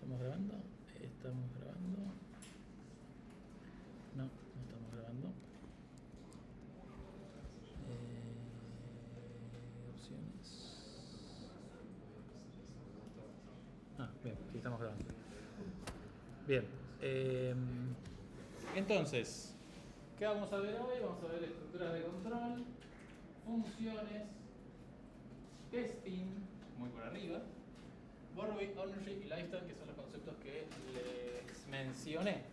¿Estamos grabando? ¿Estamos grabando? No, no estamos grabando. Opciones. Bien, sí estamos grabando. Bien. Entonces, ¿qué vamos a ver hoy? Vamos a ver estructuras de control, funciones, testing, muy por arriba, borrowing, ownership y lifetime, que son los conceptos que les mencioné.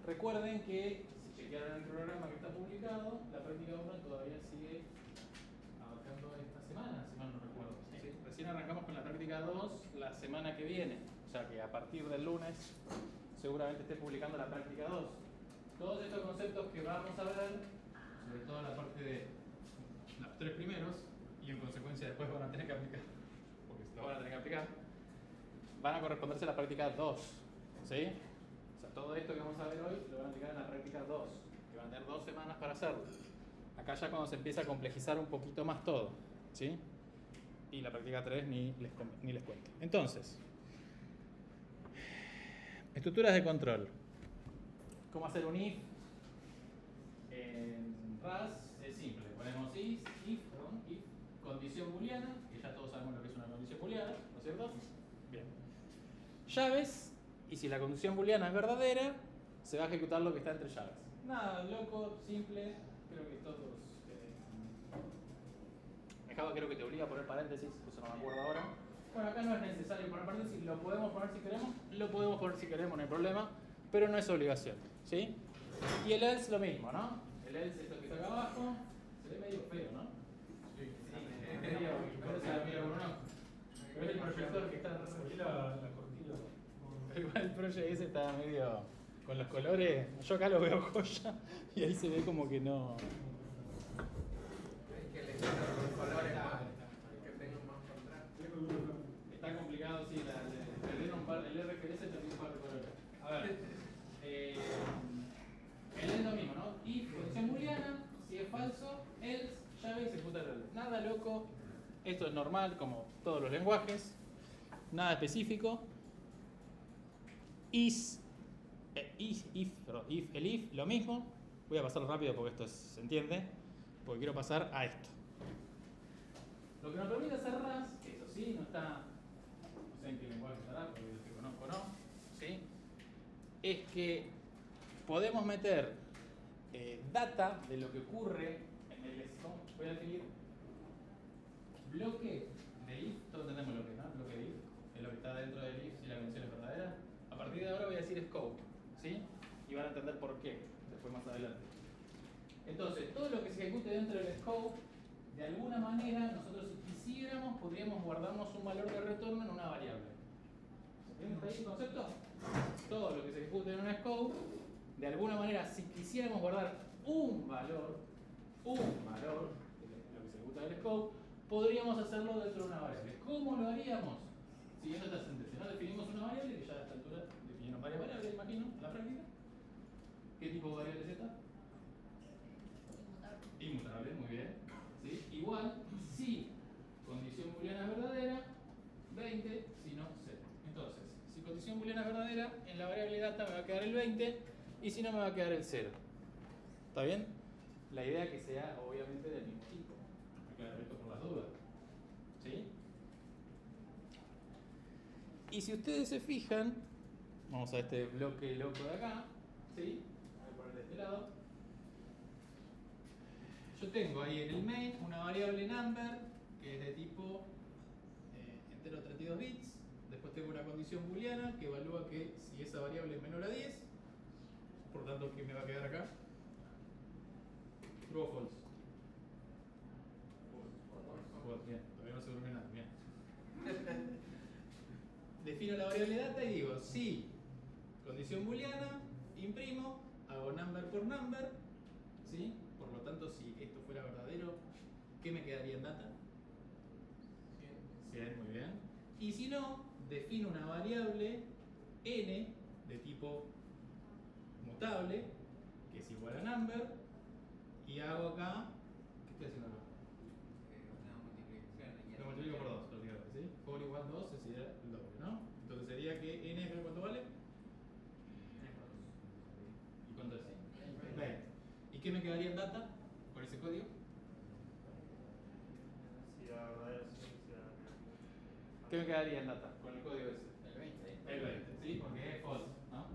Recuerden que si chequearon el programa que está publicado, la práctica 1 todavía sigue abarcando esta semana, si mal no recuerdo. ¿Sí? Recién arrancamos con la práctica 2 la semana que viene, o sea que a partir del lunes seguramente esté publicando la práctica 2. Todos estos conceptos que vamos a ver, sobre todo la parte de los 3 primeros, y en consecuencia después van a tener que aplicar, porque lo van a tener que aplicar, van a corresponderse a la práctica 2. ¿Sí? O sea, todo esto que vamos a ver hoy lo van a aplicar en la práctica 2, que van a tener 2 semanas para hacerlo. Acá ya cuando se empieza a complejizar un poquito más todo, ¿sí? Y la práctica 3 ni les cuento. Entonces, estructuras de control. ¿Cómo hacer un if? En RAS es simple, ponemos if, condición booleana, que ya todos sabemos lo que es una condición booleana, ¿no es cierto? Bien. Llaves, y si la condición booleana es verdadera, se va a ejecutar lo que está entre llaves. Nada loco, simple, creo que todos... Java creo que te obliga a poner paréntesis, eso no me acuerdo ahora. Bueno, acá no es necesario poner paréntesis, lo podemos poner si queremos, no hay problema, pero no es obligación, ¿sí? Y el else lo mismo, ¿no? El else es lo que está acá abajo, se ve medio feo, ¿no? Sí, es medio, pero es el proyector que está... la cortina. Igual el proyecto ese está medio... con los colores, yo acá lo veo joya y ahí se ve como que no... Está complicado, sí, el RFS te tiene un par de colores. A ver, es lo mismo, ¿no? If, condición booleana, si es falso, else, llave y se ejecuta el else. Nada loco, esto es normal como todos los lenguajes, nada específico. If, el if, lo mismo. Voy a pasarlo rápido porque esto se entiende, porque quiero pasar a esto. Lo que nos permite hacer RAS, que eso sí, no está, no sé en qué lenguaje estará, porque el que conozco no, ¿sí? Es que podemos meter data de lo que ocurre en el scope. Voy a definir bloque de if, todos entendemos lo que es, ¿no? Bloque de if, es lo que está dentro del if si la condición es verdadera. A partir de ahora voy a decir scope, ¿sí? Y van a entender por qué, después más adelante. Entonces, todo lo que se ejecute dentro del scope, de alguna manera, nosotros si quisiéramos, podríamos guardarnos un valor de retorno en una variable. ¿Entiendes ahí el concepto? Todo lo que se ejecute en un scope, de alguna manera, si quisiéramos guardar un valor de lo que se ejecuta del scope, podríamos hacerlo dentro de una variable. ¿Cómo lo haríamos? Siguiendo esta sentencia, ¿no? Definimos una variable, que ya a esta altura definimos varias variables, imagino, en la práctica. ¿Qué tipo de variable es esta? Inmutable, muy bien. ¿Sí? Igual, si condición booleana es verdadera, 20, si no, 0. Entonces, si condición booleana es verdadera, en la variable data me va a quedar el 20 y si no me va a quedar el 0. ¿Está bien? La idea es que sea obviamente del mismo tipo. Me queda esto por las dudas. ¿Sí? Y si ustedes se fijan, vamos a este bloque loco de acá, ¿sí? Voy a poner de este lado. Yo tengo ahí en el main una variable number que es de tipo entero 32 bits. Después tengo una condición booleana que evalúa que si esa variable es menor a 10, por tanto, ¿qué me va a quedar acá? True o false. False, bien, todavía no se durmió nada, bien. Defino la variable data y digo, si condición booleana, imprimo, hago number por number, ¿sí? Por lo tanto, si esto fuera verdadero, ¿qué me quedaría en data? 100, muy bien. Y si no, defino una variable n de tipo mutable, que es igual a number, y hago acá, ¿qué estoy haciendo acá? Una multiplicación. Lo multiplico por 2, prácticamente, ¿sí? For igual más 2 sería el doble, ¿no? Entonces sería que n acá ¿cuánto vale? ¿Y cuánto es? 20. ¿Y qué me quedaría en data por ese código? ¿Qué me quedaría en data con el código ese? El 20. El 20, ¿sí? Porque es false, ¿no?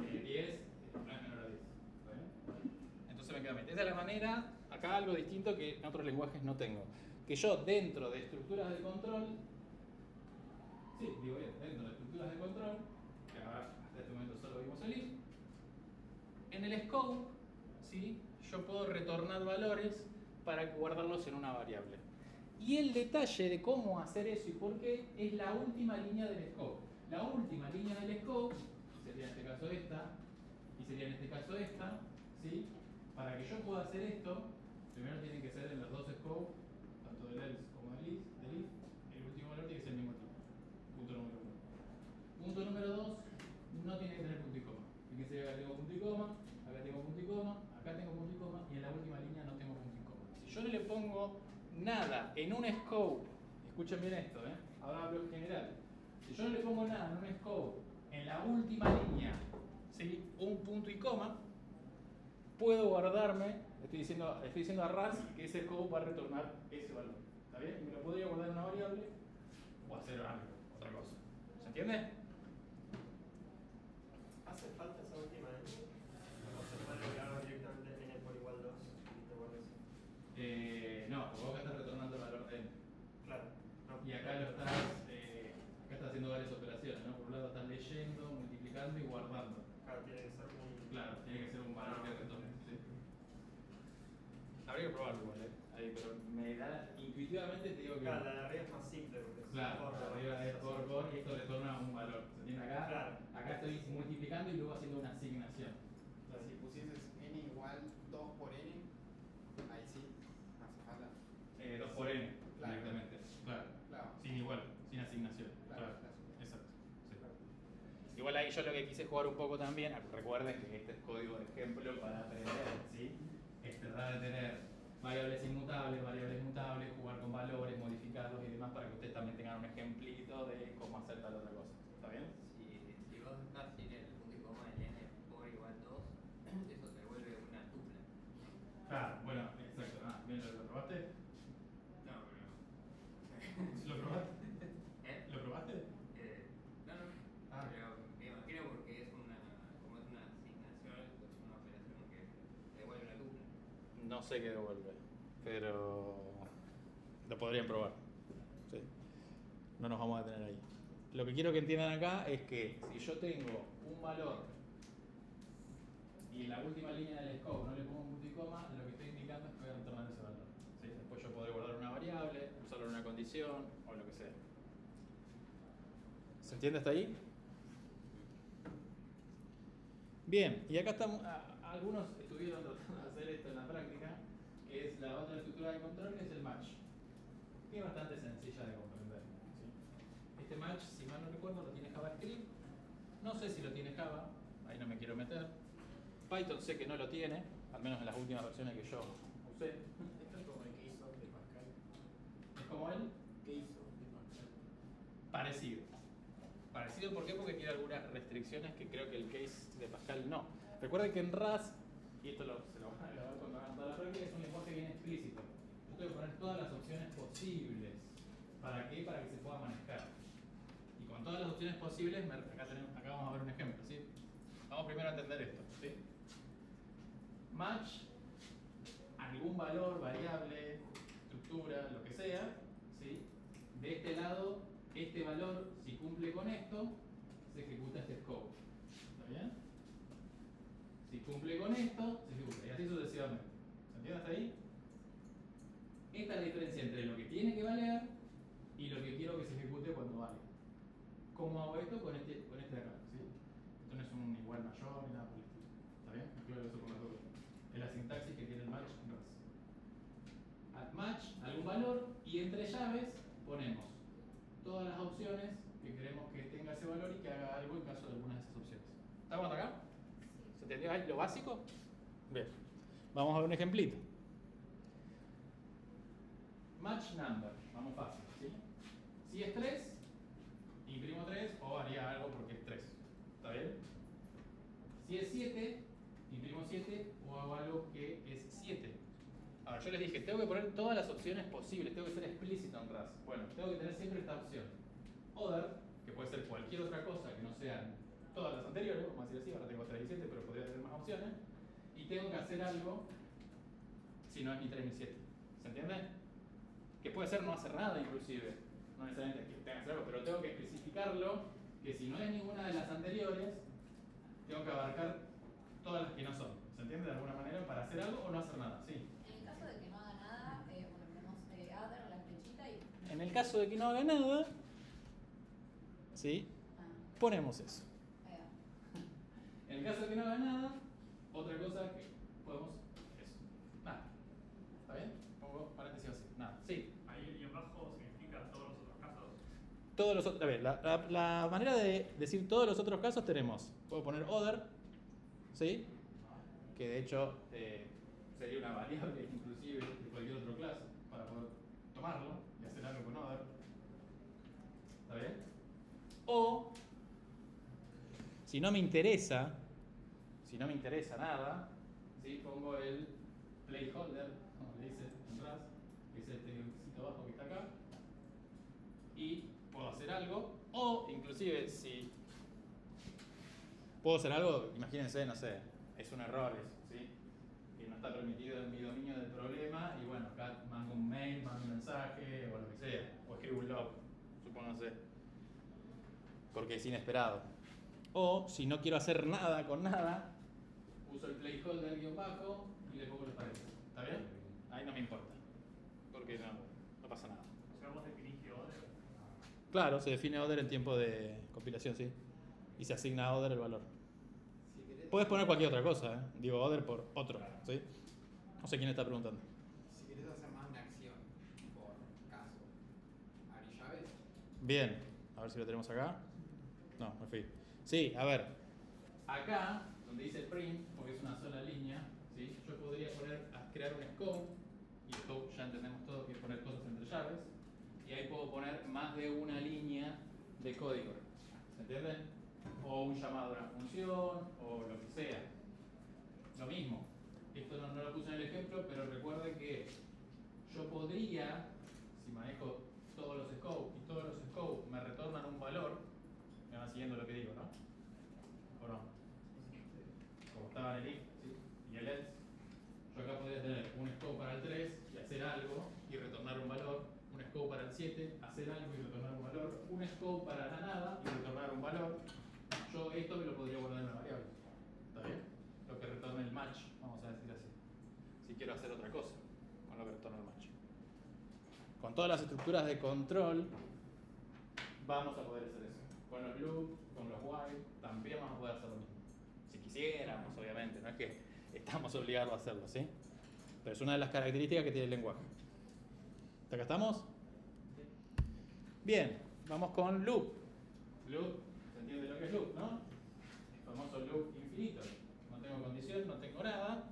10 no es menor a 10. ¿Está bien? Entonces me queda 20. Esa es la manera, acá algo distinto que en otros lenguajes no tengo. Que yo dentro de estructuras de control, sí, digo bien, dentro de estructuras de control, que ahora hasta este momento solo vimos el if, en el scope, ¿sí? Yo puedo retornar valores para guardarlos en una variable. Y el detalle de cómo hacer eso y por qué es la última línea del scope. La última línea del scope sería en este caso esta, y sería en este caso esta, ¿sí? Para que yo pueda hacer esto, primero tienen que ser en los dos scopes, tanto del else como del if, el último valor tiene que ser el mismo tipo. Punto número 1. Punto número 2, no tiene que tener punto y coma. Fíjense que acá tengo punto y coma, acá tengo punto y coma, acá tengo punto y coma, y en la última línea no tengo punto y coma. Si yo no le pongo nada en un scope, escuchen bien esto, ahora hablo en general. Si yo no le pongo nada en un scope, en la última línea, ¿sí? Un punto y coma, puedo guardarme, estoy diciendo a RAS que ese scope va a retornar ese valor. ¿Está bien? Y me lo podría guardar en una variable o hacer algo, otra cosa. ¿Se entiende? ¿Hace falta esa última n? ¿O se puede lograr directamente n por igual 2 y te vuelves? No, porque vos acá estás retornando el valor de n. Claro. No. Y acá lo estás, acá estás haciendo varias operaciones, ¿no? Por un lado estás leyendo, multiplicando y guardando. Claro, tiene que ser un. Claro, tiene que ser un valor que retorne. ¿Sí? Habría que probarlo igual, ahí, pero me da, intuitivamente te digo que. Claro, la de arriba es más simple porque es. Claro, la arriba es por y esto retorna un valor. ¿Se entiende acá? Claro. Acá estoy multiplicando y luego haciendo una asignación. Si pusieses n igual 2 por n, ahí sí, no hace falta. 2 por n, Claro. directamente. Claro. Claro. Sin igual, sin asignación. Claro. Exacto. Sí. Igual ahí yo lo que quise jugar un poco también, recuerden que este es código de ejemplo para aprender, ¿sí? Tratar de tener variables inmutables, variables mutables, jugar con valores, modificarlos y demás para que ustedes también tengan un ejemplito de cómo hacer tal otra cosa. ¿Está bien? Si vos estás sin el punto y coma del n por igual 2, eso te vuelve una tupla. Claro, bueno, exacto. Bien, ¿lo probaste? No, pero. ¿Lo probaste? ¿Eh? ¿Lo probaste? No. Ah. Pero me imagino porque es una. Como es una asignación, es una operación que te devuelve una tupla. No sé qué devuelve, pero lo podrían probar. Sí. No nos vamos a detener ahí. Lo que quiero que entiendan acá es que si yo tengo un valor y en la última línea del scope no le pongo un punto y coma, lo que estoy indicando es que voy a retornar ese valor. ¿Sí? Después yo podré guardar una variable, usarlo en una condición o lo que sea. ¿Se entiende hasta ahí? Bien, y acá estamos, algunos estuvieron tratando de hacer esto en la práctica, que es la otra estructura de control, que es el match, que es bastante sencilla de comprender. ¿Sí? Este match, si mal no recuerdo, lo tiene JavaScript, no sé si lo tiene Java, ahí no me quiero meter. Python sé que no lo tiene, al menos en las últimas versiones que yo usé. Esto es como el que hizo de Pascal. ¿Es como él? ¿Qué hizo de Pascal? Parecido. Parecido, ¿por qué? Porque tiene algunas restricciones que creo que el case de Pascal no. Recuerden que en RAS, y esto se lo van a grabar cuando hagan toda la práctica, es un lenguaje bien explícito. Yo tengo que poner todas las opciones posibles. ¿Para qué? Para que se pueda manejar. Y con todas las opciones posibles, acá vamos a ver un ejemplo, ¿sí? Vamos primero a entender esto, ¿sí? Match, algún valor, variable, estructura, lo que sea, ¿sí? De este lado, este valor, si cumple con esto, se ejecuta este scope. ¿Está bien? Si cumple con esto, se ejecuta. Y así sucesivamente. ¿Se entiende hasta ahí? Esta es la diferencia entre lo que tiene que valer y lo que quiero que se ejecute cuando vale. ¿Cómo hago esto? Con este de acá, ¿sí? Esto no es un igual mayor ni nada por el estilo. ¿Está bien? Aclaro eso por las dudas. Es la sintaxis que tiene el match en RAS. At match, algún valor, y entre llaves ponemos todas las opciones que queremos que tenga ese valor y que haga algo en caso de alguna de esas opciones. ¿Estamos hasta acá? ¿Se entendió ahí lo básico? Bien. Vamos a ver un ejemplito. Match number, vamos fácil, ¿sí? Si es 3, imprimo 3 o haría algo porque es 3. ¿Está bien? Si es 7, imprimo 7 o hago algo que es 7. Ahora, yo les dije, tengo que poner todas las opciones posibles, tengo que ser explícito en RAS. Bueno, tengo que tener siempre esta opción. Other, que puede ser cualquier otra cosa que no sean todas las anteriores, vamos a decir así, ahora tengo 3 y 7, pero podría tener más opciones. Y tengo que hacer algo si no es ni 3 ni 7. ¿Se entiende? Que puede ser no hacer nada inclusive. No necesariamente que tenga que hacer algo, pero tengo que especificarlo, que si no es ninguna de las anteriores, tengo que abarcar todas las que no son. ¿Se entiende de alguna manera? Para hacer algo o no hacer nada. Sí. En el caso de que no haga nada, bueno, ponemos other, la flechita y... En el caso de que no haga nada, ¿sí? Ponemos eso. Ahí va. En el caso de que no haga nada, otra cosa que podemos, eso, nada. ¿Está bien? Pongo paréntesis así, nada. Sí. Ahí y abajo significa todos los otros casos. Todos los otros, a ver, la manera de decir todos los otros casos tenemos, puedo poner other, ¿sí? Que de hecho sería una variable inclusive de cualquier otro clase para poder tomarlo y hacer algo con other. ¿Está bien? O, si no me interesa nada, ¿sí? Pongo el placeholder, como le dice en RAS, que es este guioncito abajo que está acá, y puedo hacer algo, o inclusive si puedo hacer algo, imagínense, no sé, es un error, ¿sí? Que no está permitido en mi dominio del problema, y bueno, acá mando un mail, mando un mensaje, o lo que sea, o escribo un log, supónganse, porque es inesperado. O si no quiero hacer nada con nada, uso el placeholder guión bajo y le pongo los paréntesis. ¿Está bien? Ahí no me importa, porque no pasa nada. O sea, vos definiste order. Claro, se define order en tiempo de compilación, sí. Y se asigna a order el valor. Si querés, Puedes poner cualquier otra cosa, ¿eh? Digo order por otro, ¿sí? No sé quién está preguntando. si querés hacer más una acción por caso, abrir llaves, Bien, a ver si lo tenemos acá. No, me fui. Sí, a ver. Acá, donde dice print, porque es una sola línea, ¿sí? Yo podría crear un scope, y scope ya entendemos todo que es poner cosas entre llaves, y ahí puedo poner más de una línea de código. ¿Se entiende? O un llamado a una función, o lo que sea. Lo mismo. Esto no lo puse en el ejemplo, pero recuerden que yo podría, si manejo todos los scopes y todos los scopes me retornan un valor, me van siguiendo lo que digo, ¿no? ¿O no? Como estaba en el if, ¿sí? Y el else, yo acá podría tener un scope para el 3 y hacer algo y retornar un valor, un scope para el 7, hacer algo y retornar un valor, un scope para la nada y retornar un valor. Yo esto me lo podría guardar en una variable. ¿Está bien? Lo que retorna el match, vamos a decir así. Si quiero hacer otra cosa con lo que retorna el match. Con todas las estructuras de control vamos a poder hacer eso. Con los loop, con los while, también vamos a poder hacer lo mismo. Si quisiéramos, obviamente, no es que estamos obligados a hacerlo, ¿sí? Pero es una de las características que tiene el lenguaje. ¿Hasta acá estamos? Bien, vamos con loop. Loop, ¿se entiende lo que es loop, no? El famoso loop infinito. No tengo condición, no tengo nada.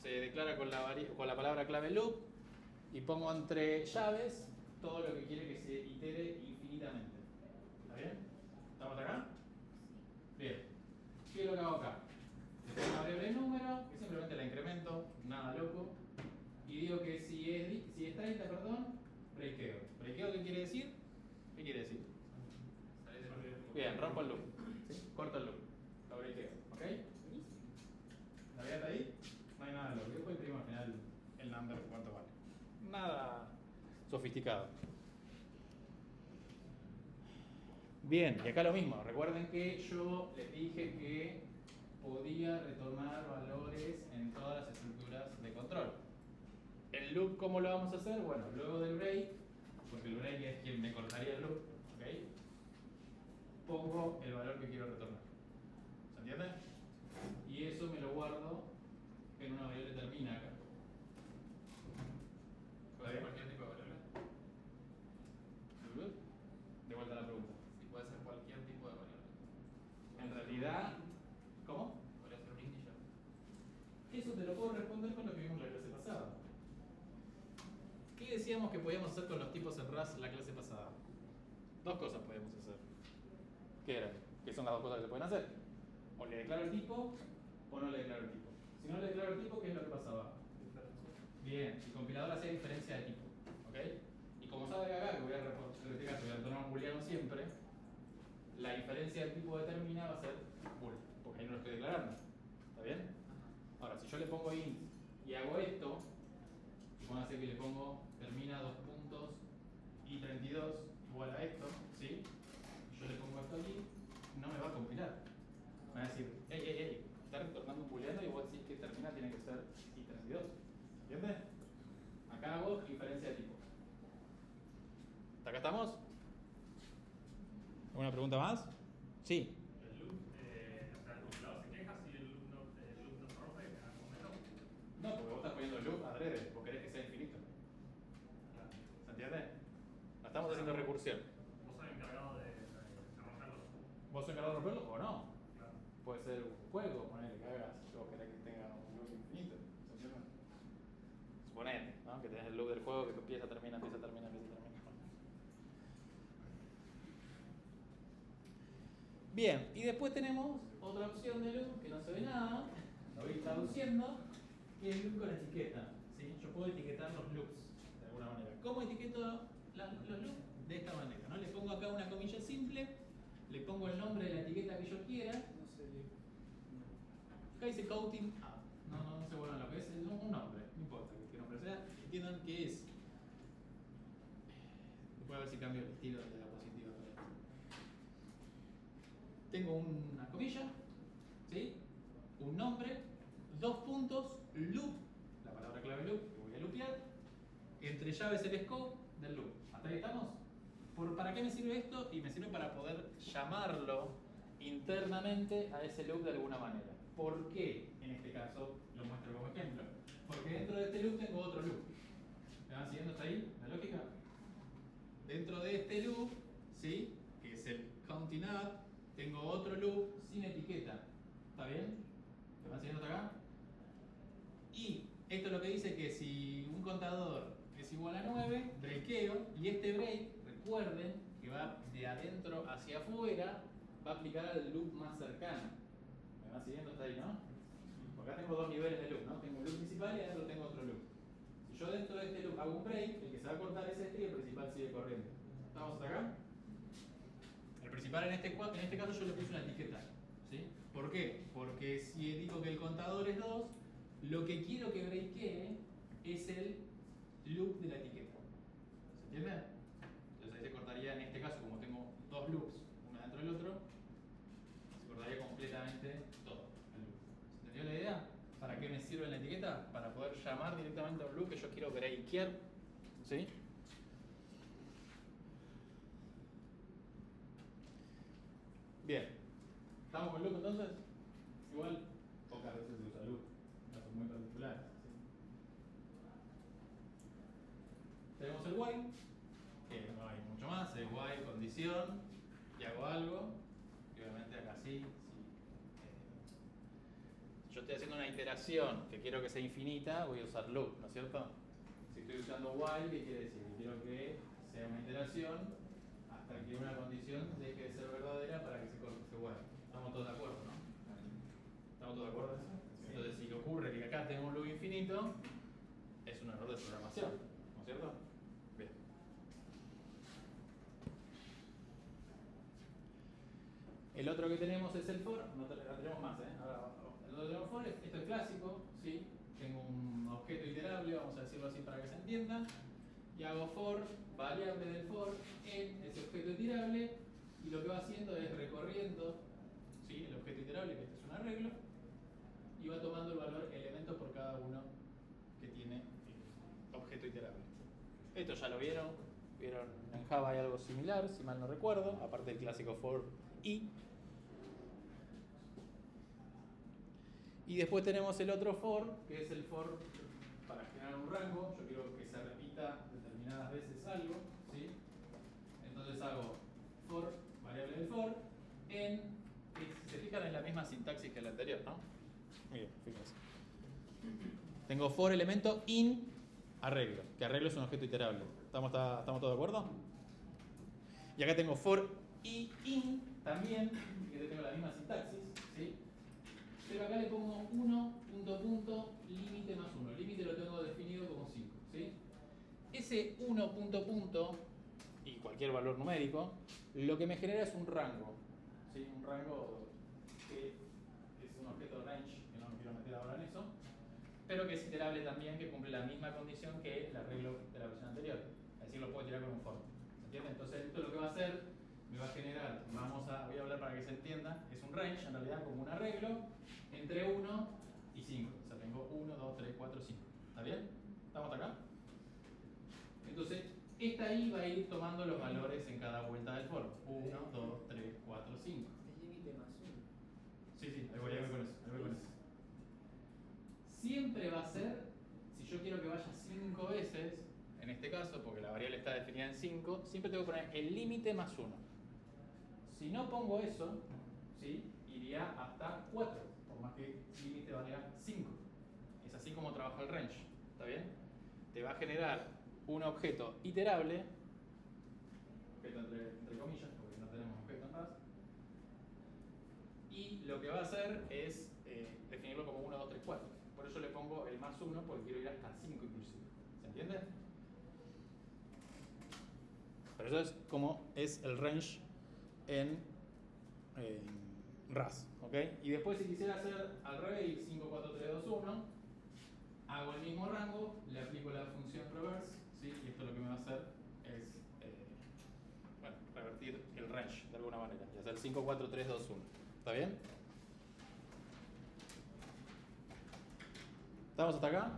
Se declara con la palabra clave loop y pongo entre llaves todo lo que quiere que se itere infinitamente. ¿Está bien? ¿Estamos acá? Bien. ¿Qué es lo que hago acá? Le pongo una variable número, que simplemente la incremento, nada loco. Y digo que si es 30, breakeo. ¿Breakeo qué quiere decir? ¿Qué quiere decir? Bien, rompo el loop. ¿Sí? Corto el loop. Lo breakeo. ¿Ok? ¿La veía hasta ahí? No hay nada de loco. Después imprimimos al final el number, cuánto vale. Nada sofisticado. Bien, y acá lo mismo. Recuerden que yo les dije que podía retornar valores en todas las estructuras de control. ¿El loop cómo lo vamos a hacer? Bueno, luego del break, porque el break es quien me cortaría el loop, ¿ok? Pongo el valor que quiero retornar. ¿Se entiende? Y eso me lo guardo en una variable termina acá. ¿Puede ser cualquier tipo de variable? De vuelta a la pregunta. Sí, puede ser cualquier tipo de variable. En realidad, ¿cómo? Podría ser un integer. Eso te lo puedo responder con lo que vimos la clase pasada. ¿Qué decíamos que podíamos hacer con los tipos en RAS la clase pasada? Dos cosas podemos hacer. ¿Qué eran? ¿Qué son las dos cosas que se pueden hacer? O le declaro el tipo o no le declaro el tipo. Si no le declaro el tipo, ¿qué es lo que pasaba? Bien, el compilador hacía diferencia de tipo. ¿Ok? Y como sabe acá, que voy a retornar un booleano siempre, la diferencia del tipo determina va a ser bool, porque ahí no lo estoy declarando. ¿Está bien? Ahora, si yo le pongo int y hago esto, supóngase que le pongo termina 2 puntos y 32 igual a esto, ¿sí? Y yo le pongo esto aquí, no me va a compilar. Me va a decir, hey, está retornando un booleano y vos decís que termina tiene que ser y 32. ¿Entiendes? Acá hago diferencia de tipo. ¿Hasta acá estamos? ¿Alguna pregunta más? Sí. El loop, o sea, el compilador se queja si el loop no se rompe en algún momento. No, porque vos estás poniendo loop adrede, vos querés que sea infinito. Claro. ¿Se entiende? No estamos haciendo recursión. Vos sos el encargado de romperlo. ¿Vos sos encargado de romperlo o no? Claro. Puede ser un juego, ponerle que hagas, si vos querés que tenga un loop infinito. ¿Se entiende? Suponete, ¿no? Que tenés el loop del juego que empieza, termina. Bien, y después tenemos otra opción de loop que no se ve nada, lo voy traduciendo, que es loop con etiqueta. ¿Sí? Yo puedo etiquetar los loops de alguna manera. ¿Cómo etiqueto los loops? De esta manera, ¿no? Le pongo acá una comilla simple, le pongo el nombre de la etiqueta que yo quiera. No sé. Acá dice counting up. No se vuelvan lo que es un nombre, no importa qué nombre sea, entiendan que es. Después a ver si cambio el estilo de la diapositiva. Tengo una comilla, ¿sí? Un nombre, 2 puntos, loop, la palabra clave loop, que voy a loopear, entre llaves el scope del loop. ¿Hasta ahí estamos? ¿Para qué me sirve esto? Y me sirve para poder llamarlo internamente a ese loop de alguna manera. ¿Por qué? En este caso lo muestro como ejemplo. Porque dentro de este loop tengo otro loop. ¿Me van siguiendo hasta ahí la lógica? Dentro de este loop, ¿sí? Que es el counting up, tengo otro loop sin etiqueta. ¿Está bien? ¿Me van siguiendo hasta acá? Y esto es lo que dice que si un contador es igual a 9, breakeo, y este break, recuerden que va de adentro hacia afuera, va a aplicar al loop más cercano. ¿Me van siguiendo hasta ahí, no? Porque acá tengo dos niveles de loop, ¿no? Tengo un loop principal y adentro tengo otro loop. Si yo dentro de este loop hago un break, el que se va a cortar es este y el principal sigue corriendo. ¿Estamos hasta acá? El principal en este caso yo le puse una etiqueta. ¿Sí? ¿Por qué? Porque si digo que el contador es 2, lo que quiero que breakee es el loop de la etiqueta. ¿Se entiende? Entonces ahí se cortaría, en este caso, como tengo dos loops, uno dentro del otro, se cortaría completamente todo el loop. ¿Se entendió la idea? ¿Para qué me sirve la etiqueta? Para poder llamar directamente a un loop que yo quiero breakear. ¿Sí? Bien. ¿Estamos con loop entonces? Igual, pocas veces se usa loop. Casos muy particulares. ¿Sí? Tenemos el while, que no hay mucho más, es while, condición, y hago algo, y obviamente acá sí. Si yo estoy haciendo una iteración que quiero que sea infinita, voy a usar loop, ¿no es cierto? Si estoy usando while, ¿qué quiere decir? Que quiero que sea una iteración hasta que una condición deje de ser verdadera para que se corte ese while. ¿Estamos todos de acuerdo, no? ¿Estamos todos de acuerdo? Entonces, si ocurre que acá tengo un loop infinito, es un error de programación, ¿no es cierto? Bien. El otro que tenemos es el for, no tenemos más, Ahora, el otro tenemos for, esto es clásico, ¿sí? Tengo un objeto iterable, vamos a decirlo así para que se entienda, y hago for, variable del for, en ese objeto iterable, y lo que va haciendo es recorriendo, ¿sí? El objeto iterable, que este es un arreglo, y va tomando el valor elemento por cada uno que tiene el objeto iterable. Esto ya lo vieron en Java hay algo similar, si mal no recuerdo, aparte del clásico for i. Y después tenemos el otro for, que es el for para generar un rango. Yo quiero que se repita determinadas veces algo, ¿sí? Entonces hago for, variable del for, en, si se fijan es la misma sintaxis que la anterior, ¿no? Bien, fíjense. Tengo for elemento in arreglo, que arreglo es un objeto iterable. ¿Estamos todos de acuerdo? Y acá tengo for y in también, que tengo la misma sintaxis, ¿sí? Pero acá le pongo 1, punto, punto, límite más 1. El límite lo tengo definido como 5, ¿sí? Ese 1, punto, punto, y cualquier valor numérico, lo que me genera es un rango, ¿sí? Un rango que es un objeto range, que no me quiero meter ahora en eso, pero que es iterable también, que cumple la misma condición que el arreglo de la versión anterior. Es decir, lo puedo tirar con un for. ¿Se entiende? Entonces esto lo que va a hacer, me va a generar, voy a hablar para que se entienda, es un range, en realidad como un arreglo, entre 1 y 5. O sea, tengo 1, 2, 3, 4, 5. ¿Está bien? ¿Estamos acá? Entonces, esta i va a ir tomando los valores en cada vuelta del for. 1, 2, 3, 4, 5. Es límite más 1. Sí, ahí voy con eso. Siempre va a ser, si yo quiero que vaya 5 veces, en este caso, porque la variable está definida en 5, siempre tengo que poner el límite más 1. Si no pongo eso, ¿sí? Iría hasta 4, por más que el límite valga 5. Es así como trabaja el range, ¿está bien? Te va a generar un objeto iterable, objeto entre comillas, porque no tenemos objeto en Rust, y lo que va a hacer es definirlo como 1, 2, 3, 4. Por eso le pongo el más 1, porque quiero ir hasta 5 inclusive. ¿Se entiende? Pero eso es como es el range en Rust, ¿ok? Y después si quisiera hacer al revés, 5, 4, 3, 2, 1, hago el mismo rango, le aplico la función reverse, ¿sí? Y esto lo que me va a hacer es revertir el range de alguna manera y hacer 5, 4, 3, 2, 1. ¿Está bien? ¿Estamos hasta acá?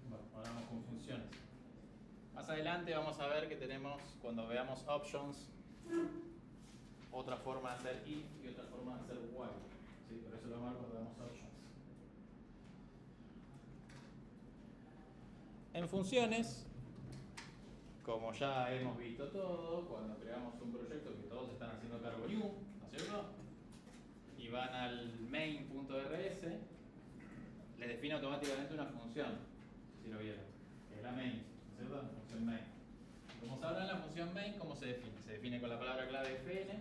Bueno, ahora vamos con funciones. Más adelante vamos a ver que tenemos, cuando veamos options, otra forma de hacer if y otra forma de hacer while. ¿Sí? Pero eso lo vamos a ver cuando veamos options. En funciones, como ya hemos visto todo, cuando creamos un proyecto que todos están haciendo cargo new, ¿no es cierto? Y van al main.rs, le define automáticamente una función, si lo vieron, que es la main, ¿no es cierto? La función main. Como sabrán, la función main, ¿cómo se define? Se define con la palabra clave fn,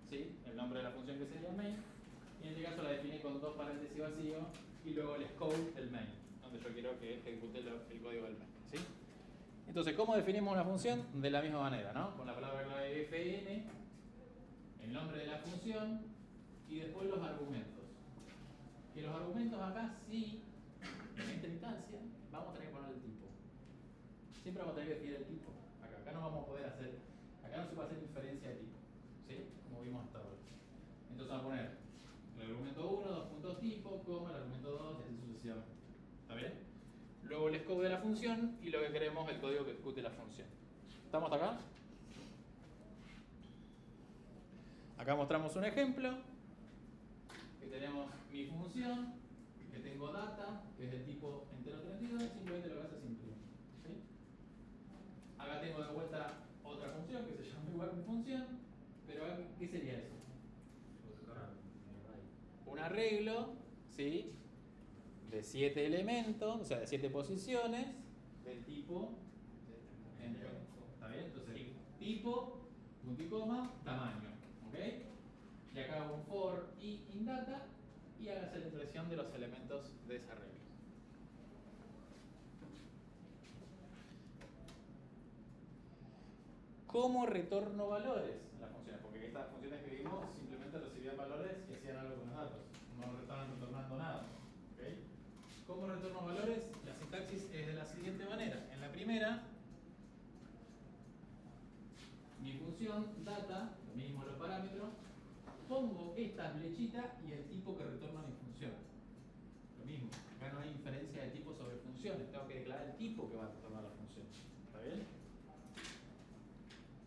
¿sí? El nombre de la función que sería main, y en este caso la define con 2 paréntesis vacíos y luego el scope del main, donde yo quiero que ejecute el código del main, ¿sí? Entonces, ¿cómo definimos una función? De la misma manera, ¿no? Con la palabra clave fn, el nombre de la función y después los argumentos. Que los argumentos acá sí, en esta instancia, vamos a tener que poner el tipo. Siempre vamos a tener que definir el tipo. Acá no vamos a poder hacer, acá no se puede hacer diferencia de tipo, ¿sí? Como vimos hasta ahora. Entonces vamos a poner el argumento 1, 2 puntos tipo, coma, el argumento 2 y así sucesivamente. ¿Está bien? Luego el scope de la función y lo que queremos el código que ejecute la función. ¿Estamos hasta acá? Acá mostramos un ejemplo, que tenemos mi función, que tengo data, que es del tipo entero 32, y simplemente lo que hace es imprimir, ¿sí? Acá tengo de vuelta otra función que se llama igual que función, pero ¿qué sería eso? Un arreglo, ¿sí? De 7 elementos, o sea, de 7 posiciones, del tipo entero. ¿Está bien? Entonces, tipo, punto y coma, tamaño. ¿Ok? Y acá hago un for y indata y hágase la impresión de los elementos de ese arreglo. ¿Cómo retorno valores a las funciones? Porque estas funciones que vimos simplemente recibían valores y hacían algo con los datos. No estaban retornando nada. ¿Okay? ¿Cómo retorno valores? La sintaxis es de la siguiente manera. En la primera, mi función data, lo mismo los parámetros, pongo esta flechita y el tipo que retorna mi función. Lo mismo, acá no hay inferencia de tipo sobre funciones, tengo que declarar el tipo que va a retornar la función. ¿Está bien?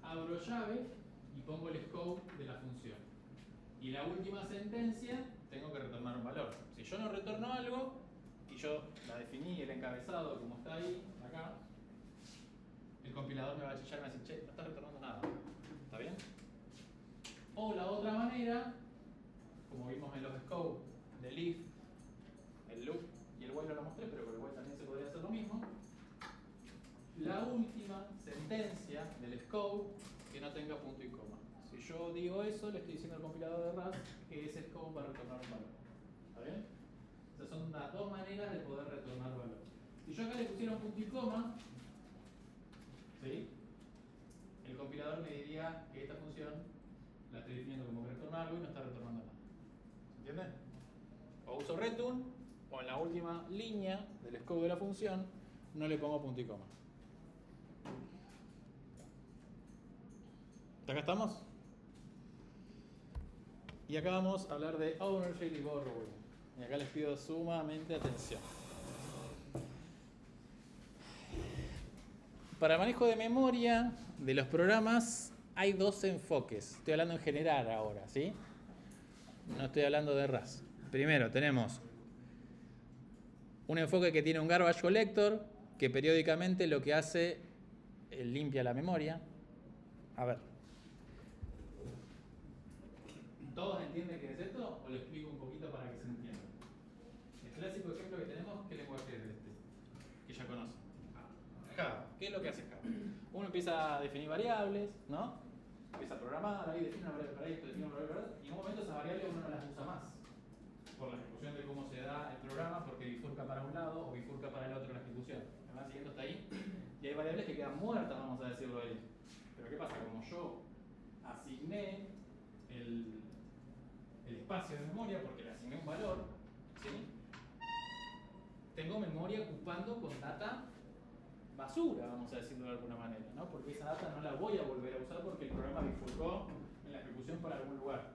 Abro llave y pongo el scope de la función. Y la última sentencia, tengo que retornar un valor. Si yo no retorno algo, y yo la definí, el encabezado como está ahí, acá, el compilador me va a chillar y me va a decir, che, no está retornando nada. ¿Está bien? O la otra manera, como vimos en los scopes del if, el loop y el while no lo mostré, pero con el while también se podría hacer lo mismo. La última sentencia del scope que no tenga punto y coma. Si yo digo eso, le estoy diciendo al compilador de RAS que ese scope va a retornar un valor. ¿Está bien? Esas son las dos maneras de poder retornar valor. Si yo acá le pusiera un punto y coma, ¿sí? El compilador me diría que esta función la estoy definiendo como que retorna algo y no está retornando nada. ¿Se entiende? O uso return, o en la última línea del scope de la función no le pongo punto y coma. ¿Hasta acá estamos? Y acá vamos a hablar de ownership y borrowing. Y acá les pido sumamente atención. Para manejo de memoria de los programas hay dos enfoques. Estoy hablando en general ahora, ¿sí? No estoy hablando de RAS. Primero tenemos un enfoque que tiene un garbage collector que periódicamente lo que hace es limpia la memoria. A ver. ¿Todos entienden qué es esto? ¿O lo explico un poquito para que se entienda? El clásico ejemplo que tenemos, ¿qué lenguaje es este? Que ya conocen. Java. ¿Qué es lo que hace Java? Uno empieza a definir variables, ¿no? Empieza a programar, ahí define una variable para esto, define una variable para esto, y en un momento esas variables uno no las usa más. Por la ejecución de cómo se da el programa, porque bifurca para un lado o bifurca para el otro la ejecución. ¿Me van siguiendo hasta ahí? Y hay variables que quedan muertas, vamos a decirlo ahí. Pero ¿qué pasa? Como yo asigné el espacio de memoria, porque le asigné un valor, ¿sí? Tengo memoria ocupando con data basura, vamos a decirlo de alguna manera, ¿no? Porque esa data no la voy a volver a usar porque el programa bifurcó en la ejecución para algún lugar.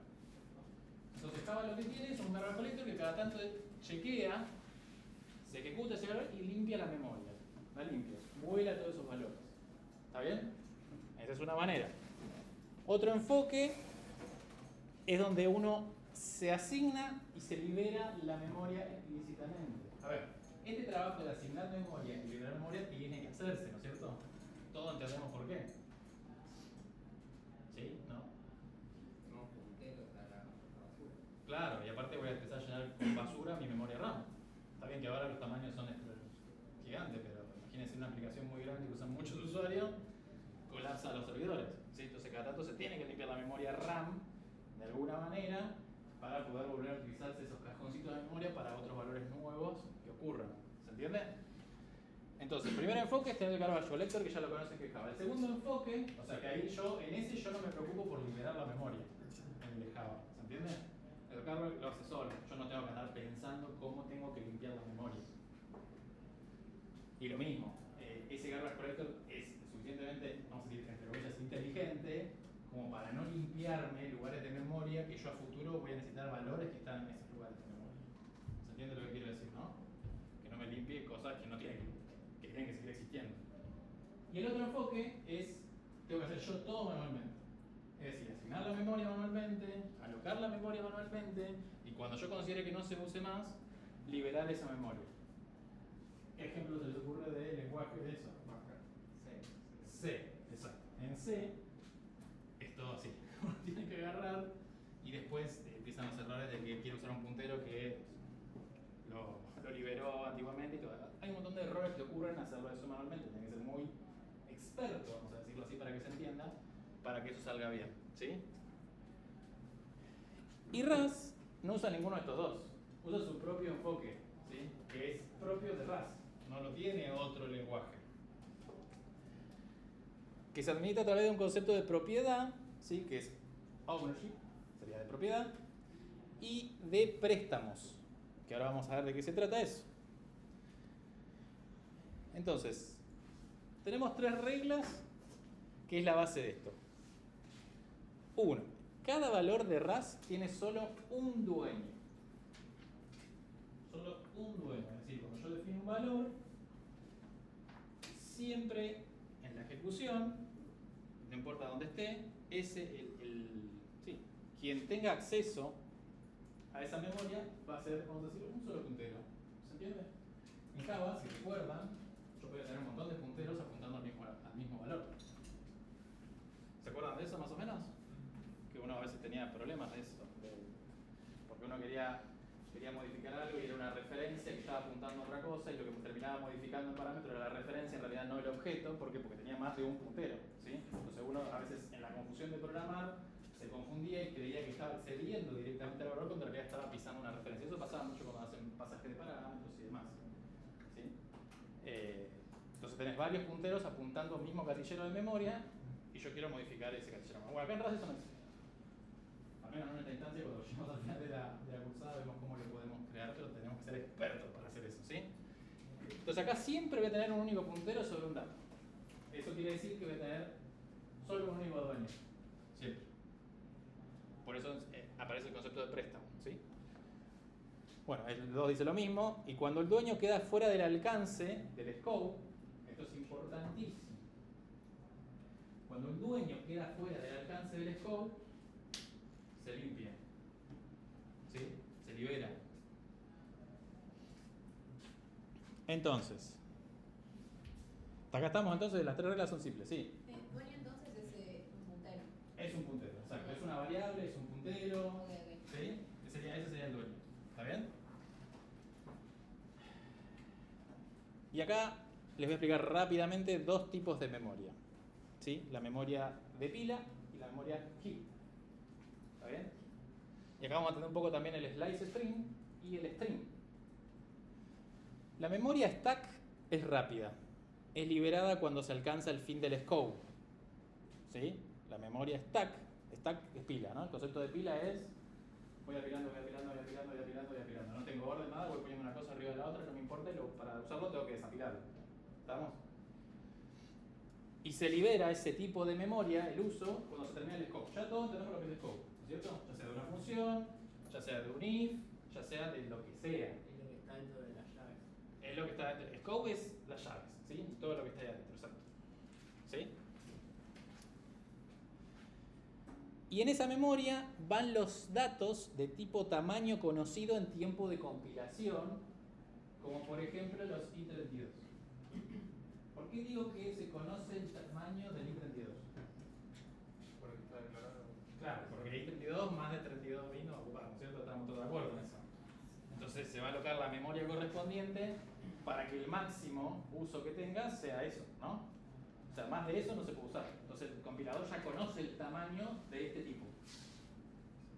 Entonces Java lo que tiene es un garbage collector que cada tanto chequea, se ejecuta ese valor y limpia la memoria. La limpia, vuela todos esos valores. ¿Está bien? Esa es una manera. Otro enfoque es donde uno se asigna y se libera la memoria explícitamente. A ver, este trabajo de asignar memoria y liberar memoria tiene que hacerse, ¿no es cierto? Todos entendemos por qué. ¿Sí? ¿No? No, punteros a la basura. Claro, y aparte voy a empezar a llenar con basura mi memoria RAM. Está bien que ahora los tamaños son gigantes, pero imagínense una aplicación muy grande que usan muchos usuarios, colapsa los servidores. ¿Sí? Entonces cada tanto se tiene que limpiar la memoria RAM de alguna manera para poder volver a utilizarse esos cajoncitos de memoria para otros valores nuevos que ocurran. ¿Se entiende? Entonces, el primer enfoque es tener el garbage collector, que ya lo conocen que es Java. El segundo enfoque, o sea que ahí en ese yo no me preocupo por liberar la memoria en el de Java. ¿Se entiende? El garbage lo hace solo. Yo no tengo que andar pensando cómo tengo que limpiar la memoria. Y lo mismo, ese garbage collector es suficientemente, vamos a decir, entre comillas, inteligente como para no limpiarme lugares de memoria que yo a futuro voy a necesitar valores que están en esos lugares de memoria. ¿Se entiende lo que quiero decir, no? Que no me limpie cosas que no tienen que tienen que seguir existiendo. Y el otro enfoque es, tengo que hacer yo todo manualmente. Es decir, asignar la memoria manualmente, alocar la memoria manualmente, y cuando yo considere que no se use más, liberar esa memoria. ¿Qué ejemplo se les ocurre de lenguaje de eso? C, exacto. En C es todo así. Uno tiene que agarrar y después empiezan los errores de que quiere usar un puntero que lo liberó antiguamente y todo. Hay un montón de errores que ocurren al hacerlo eso manualmente. Tiene que ser muy experto, vamos a decirlo así para que se entienda, para que eso salga bien. ¿Sí? Y RAS no usa ninguno de estos dos. Usa su propio enfoque, ¿sí? Que es propio de RAS. No lo tiene otro lenguaje. Que se administra a través de un concepto de propiedad, ¿sí? Que es ownership, sería de propiedad, y de préstamos, que ahora vamos a ver de qué se trata eso. Entonces, tenemos tres reglas, que es la base de esto. 1. Cada valor de RAS tiene solo un dueño. Solo un dueño. Es decir, cuando yo defino un valor, siempre en la ejecución, no importa dónde esté, quien tenga acceso a esa memoria va a ser, vamos a decir, un solo puntero. ¿Se entiende? En Java, si recuerdan, yo podía tener un montón de punteros apuntando al mismo valor. ¿Se acuerdan de eso más o menos? Que uno a veces tenía problemas de eso. Porque uno quería quería modificar algo y era una referencia que estaba apuntando a otra cosa y lo que terminaba modificando el parámetro era la referencia, en realidad no el objeto. ¿Por qué? Porque tenía más de un puntero, ¿sí? Entonces uno a veces en la confusión de programar se confundía y creía que estaba accediendo directamente al valor cuando en realidad estaba pisando una referencia. Eso pasaba mucho cuando hacen pasaje de parámetros y demás, ¿sí? Entonces tenés varios punteros apuntando al mismo casillero de memoria y yo quiero modificar ese casillero. Bueno, acá en RAS eso no existe. Al menos en esta instancia, cuando llegamos al final de la cursada, vemos cómo lo podemos crear, pero tenemos que ser expertos para hacer eso, ¿sí? Entonces acá siempre voy a tener un único puntero sobre un dato. Eso quiere decir que voy a tener solo un único dueño. Siempre. Por eso aparece el concepto de préstamo, ¿sí? Bueno, el 2 dice lo mismo, y cuando el dueño queda fuera del alcance del scope, esto es importantísimo. Cuando el dueño queda fuera del alcance del scope, se limpia, ¿sí? Se libera. Entonces, hasta acá estamos, entonces las tres reglas son simples, ¿sí? Dueño entonces es un puntero. Es un puntero, exacto. Es una variable, es un puntero, Ok. ¿sí? Ese sería el dueño. ¿Está bien? Y acá les voy a explicar rápidamente dos tipos de memoria, ¿sí? La memoria de pila y la memoria heap. ¿Está bien? Y acá vamos a tener un poco también el slice string y el string. La memoria stack es rápida. Es liberada cuando se alcanza el fin del scope, ¿sí? La memoria stack es pila, ¿no? El concepto de pila es voy apilando. No tengo orden, nada, voy poniendo una cosa arriba de la otra, no me importa, para usarlo tengo que desapilarlo. ¿Estamos? Y se libera ese tipo de memoria, el uso, cuando se termina el scope. Ya todos tenemos lo que es el scope, ¿no es cierto? Ya sea de una función, ya sea de un if, ya sea de lo que sea. Es lo que está dentro de las llaves. Es lo que está dentro. El scope es las llaves, ¿sí? Todo lo que está ahí adentro, exacto. ¿Sí? Y en esa memoria van los datos de tipo tamaño conocido en tiempo de compilación, como por ejemplo los i32. ¿Por qué digo que se conoce el tamaño del i32? Porque está declarado. Claro, porque el i32 más de 32 bits no ocupamos, ¿cierto? Estamos todos de acuerdo en eso. Entonces se va a alocar la memoria correspondiente para que el máximo uso que tenga sea eso, ¿no? O sea, más de eso no se puede usar. Entonces el compilador ya conoce el tamaño de este tipo.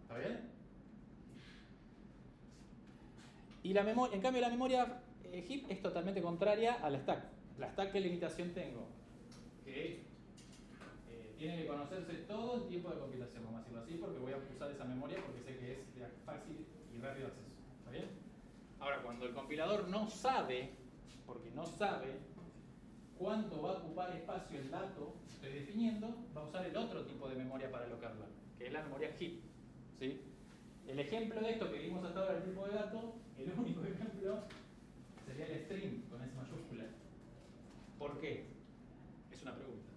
¿Está bien? Y la memoria, en cambio la memoria heap es totalmente contraria a la stack. La stack, ¿qué limitación tengo? Que tiene que conocerse todo el tiempo de compilación, vamos a decirlo así, porque voy a usar esa memoria porque sé que es de fácil y rápido acceso. ¿Está bien? Ahora, cuando el compilador no sabe, porque no sabe cuánto va a ocupar espacio el dato que estoy definiendo, va a usar el otro tipo de memoria para alocarla, que es la memoria heap, ¿sí? El ejemplo de esto que vimos hasta ahora, el tipo de dato, el único ejemplo sería el string con S mayúscula. ¿Por qué? Es una pregunta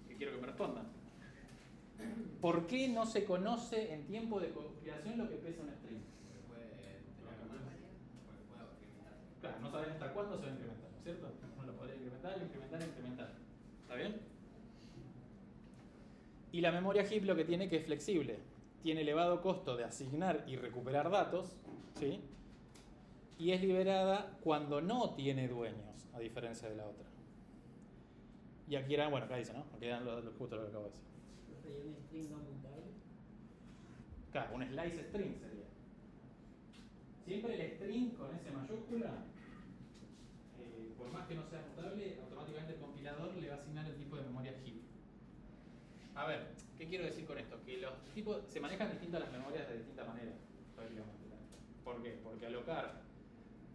que quiero que me respondan. ¿Por qué no se conoce en tiempo de compilación lo que pesa un string? Porque puede tener más, porque puede incrementar. Claro, no sabes hasta cuándo se va a incrementar, ¿no es cierto? Uno lo podría incrementar. ¿Está bien? Y la memoria heap lo que tiene que es flexible. Tiene elevado costo de asignar y recuperar datos, ¿sí? Y es liberada cuando no tiene dueños, a diferencia de la otra. Y aquí eran, bueno, acá dice, ¿no? Aquí eran justo lo que acabo de decir. ¿Y un string no mutable? Claro, un slice string sería. Siempre el string con S mayúscula, por más que no sea mutable, automáticamente el compilador le va a asignar el tipo de memoria heap. A ver, ¿qué quiero decir con esto? Que los tipos se manejan distintas las memorias de distinta manera, prácticamente. ¿Por qué? Porque alocar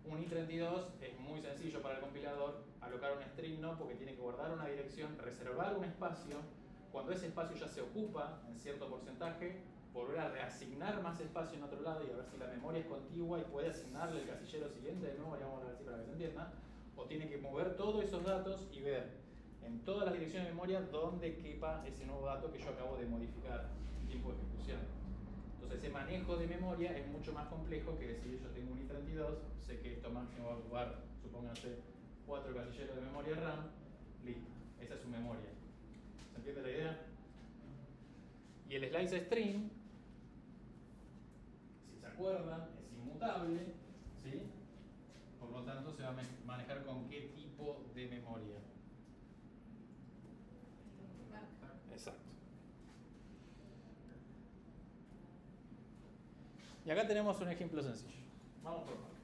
un i32 es muy sencillo para el compilador, alocar un string no, porque tiene que guardar una dirección, reservar un espacio, cuando ese espacio ya se ocupa en cierto porcentaje, volver a reasignar más espacio en otro lado y a ver si la memoria es contigua y puede asignarle el casillero siguiente de memoria, vamos a ver así para que se entienda, o tiene que mover todos esos datos y ver en todas las direcciones de memoria dónde quepa ese nuevo dato que yo acabo de modificar en tiempo de ejecución. Entonces ese manejo de memoria es mucho más complejo que decir yo tengo un i32, sé que esto máximo va a ocupar, supónganse, 4 casilleros de memoria RAM, listo, esa es su memoria. ¿Se entiende la idea? Y el slice string, si se acuerdan, es mutable, ¿sí? Por lo tanto se va a manejar con qué tipo de memoria. Exacto. Y acá tenemos un ejemplo sencillo. Vamos por partes.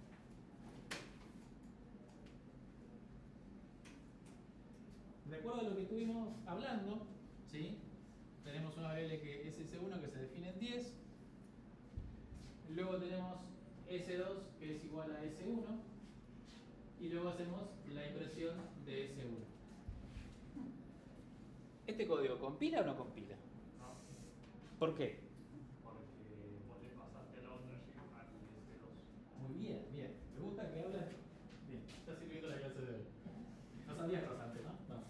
De acuerdo a lo que estuvimos hablando, ¿sí? Tenemos una variable que es S1 que se define en 10. Luego tenemos S2 que es igual a S1. Y luego hacemos la impresión de S1. ¿Este código compila o no compila? No, ¿Por qué? porque vos le pasaste la ownership al S2. Muy bien, bien. Me gusta que hablas. Bien, está sirviendo la clase de hoy. No sabías cosas antes, ¿no? No.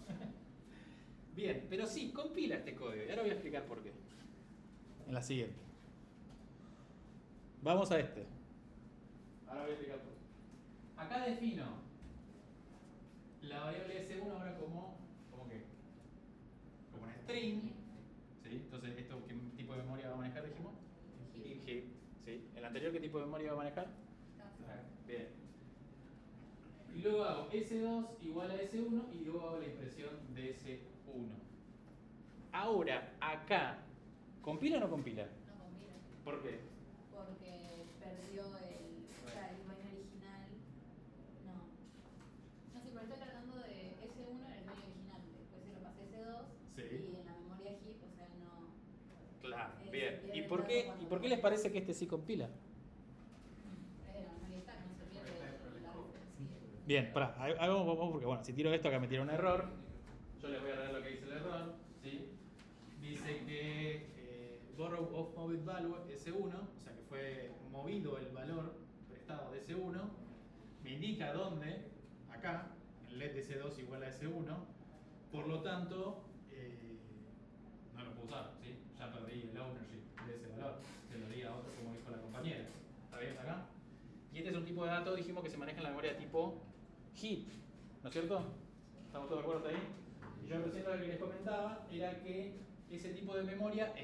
Bien, pero sí, compila este código. Y ahora voy a explicar por qué. En la siguiente. Vamos a este. Ahora voy a explicar por qué. Acá defino la variable S1 ahora como qué? Como una string. ¿Sí? Entonces, ¿esto qué tipo de memoria va a manejar, dijimos? Heap. ¿Sí? ¿El anterior qué tipo de memoria va a manejar? Bien. Y luego hago S2 igual a S1 y luego hago la impresión de S1. Ahora, acá, ¿compila o no compila? No combina. ¿Por qué? Porque perdió o sea, el dueño original. No. No sé, pero estoy tratando de S1 era el dueño original. Después se lo pasé a S2. Sí. Y en la memoria heap, o sea, no. Claro, Se bien. pierde ¿Y el por dato qué, cuando ¿y por qué les parece que este sí compila? La memoria stack no se pierde la referencia. Bien, pará, ahí vamos porque bueno, si tiro esto acá me tira un error. Yo les voy a leer lo que dice el error, ¿sí? Dice que borrow of moved value S1, o sea que fue movido el valor prestado de S1, me indica dónde, acá, en let de S2 igual a S1, por lo tanto, no lo puedo usar, ¿sí? Ya perdí el ownership de ese valor, se lo di a otro como dijo la compañera. ¿Está bien hasta acá? Y este es un tipo de dato, dijimos, que se maneja en la memoria tipo heap, ¿no es cierto? ¿Estamos todos de acuerdo hasta ahí? Y yo recién lo que les comentaba era que ese tipo de memoria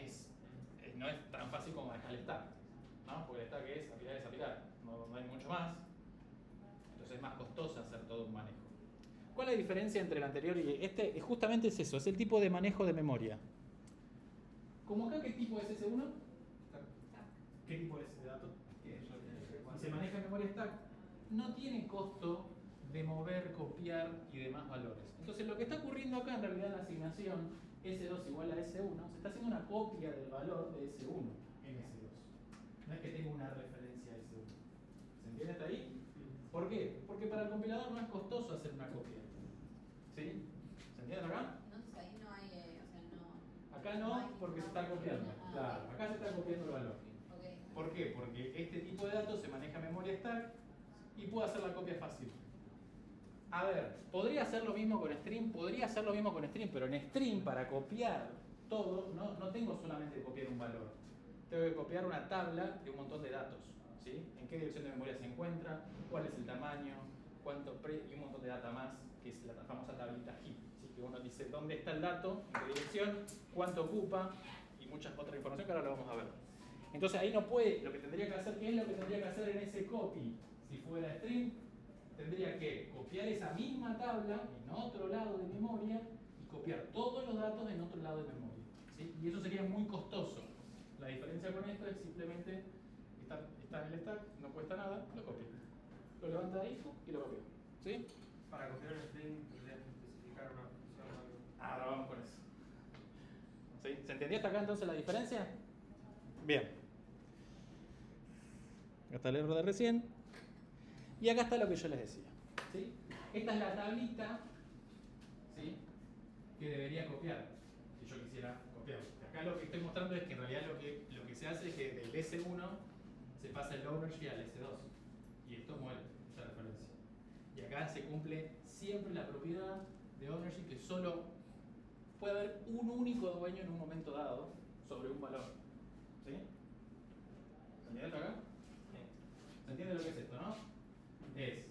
no es tan fácil como manejar el stack, ¿no? Porque el stack es aplicar, no hay mucho más. Entonces es más costoso hacer todo un manejo. ¿Cuál es la diferencia entre el anterior y este? Justamente es eso, es el tipo de manejo de memoria. ¿Cómo acá qué tipo es S1? ¿Qué tipo es de dato? Y se maneja en memoria stack. No tiene costo de mover, copiar y demás valores. Entonces lo que está ocurriendo acá en realidad en la asignación S2 igual a S1, se está haciendo una copia del valor de S1 en S2. No es que tenga una referencia a S1. ¿Se entiende hasta ahí? ¿Por qué? Porque para el compilador no es costoso hacer una copia. ¿Sí? ¿Se entiende acá? Entonces ahí no hay, o sea, no. Acá no, porque se está copiando. Claro, acá se está copiando el valor. Okay. ¿Por qué? Porque este tipo de datos se maneja en memoria stack y puedo hacer la copia fácil. A ver, podría hacer lo mismo con stream, pero en stream para copiar todo, no tengo solamente que copiar un valor, tengo que copiar una tabla de un montón de datos, ¿sí? En qué dirección de memoria se encuentra, cuál es el tamaño, y un montón de data más, que es la famosa tablita heap, ¿sí? Que uno dice dónde está el dato, en qué dirección, cuánto ocupa y muchas otras informaciones que ahora lo vamos a ver. Entonces ahí no puede, lo que tendría que hacer, ¿qué es lo que tendría que hacer en ese copy? Si fuera stream, tendría que copiar esa misma tabla en otro lado de memoria y copiar todos los datos en otro lado de memoria, ¿sí? Y eso sería muy costoso. La diferencia con esto es simplemente está en el stack, no cuesta nada, lo copia. Lo levanta de ahí y lo copia, ¿sí? Para copiar el string tendrías que especificar una función o algo. Ahora vamos con eso. ¿Sí? ¿Se entendió hasta acá entonces la diferencia? Bien. Acá está el error de recién. Y acá está lo que yo les decía, ¿sí? Esta es la tablita, ¿sí?, que debería copiar, si yo quisiera copiar. Acá lo que estoy mostrando es que en realidad lo que se hace es que del S1 se pasa el ownership al S2 y esto muere, esa referencia. Y acá se cumple siempre la propiedad de ownership, que solo puede haber un único dueño en un momento dado sobre un valor, ¿sí? ¿Se entiende esto acá? ¿Se entiende lo que es esto, no? Es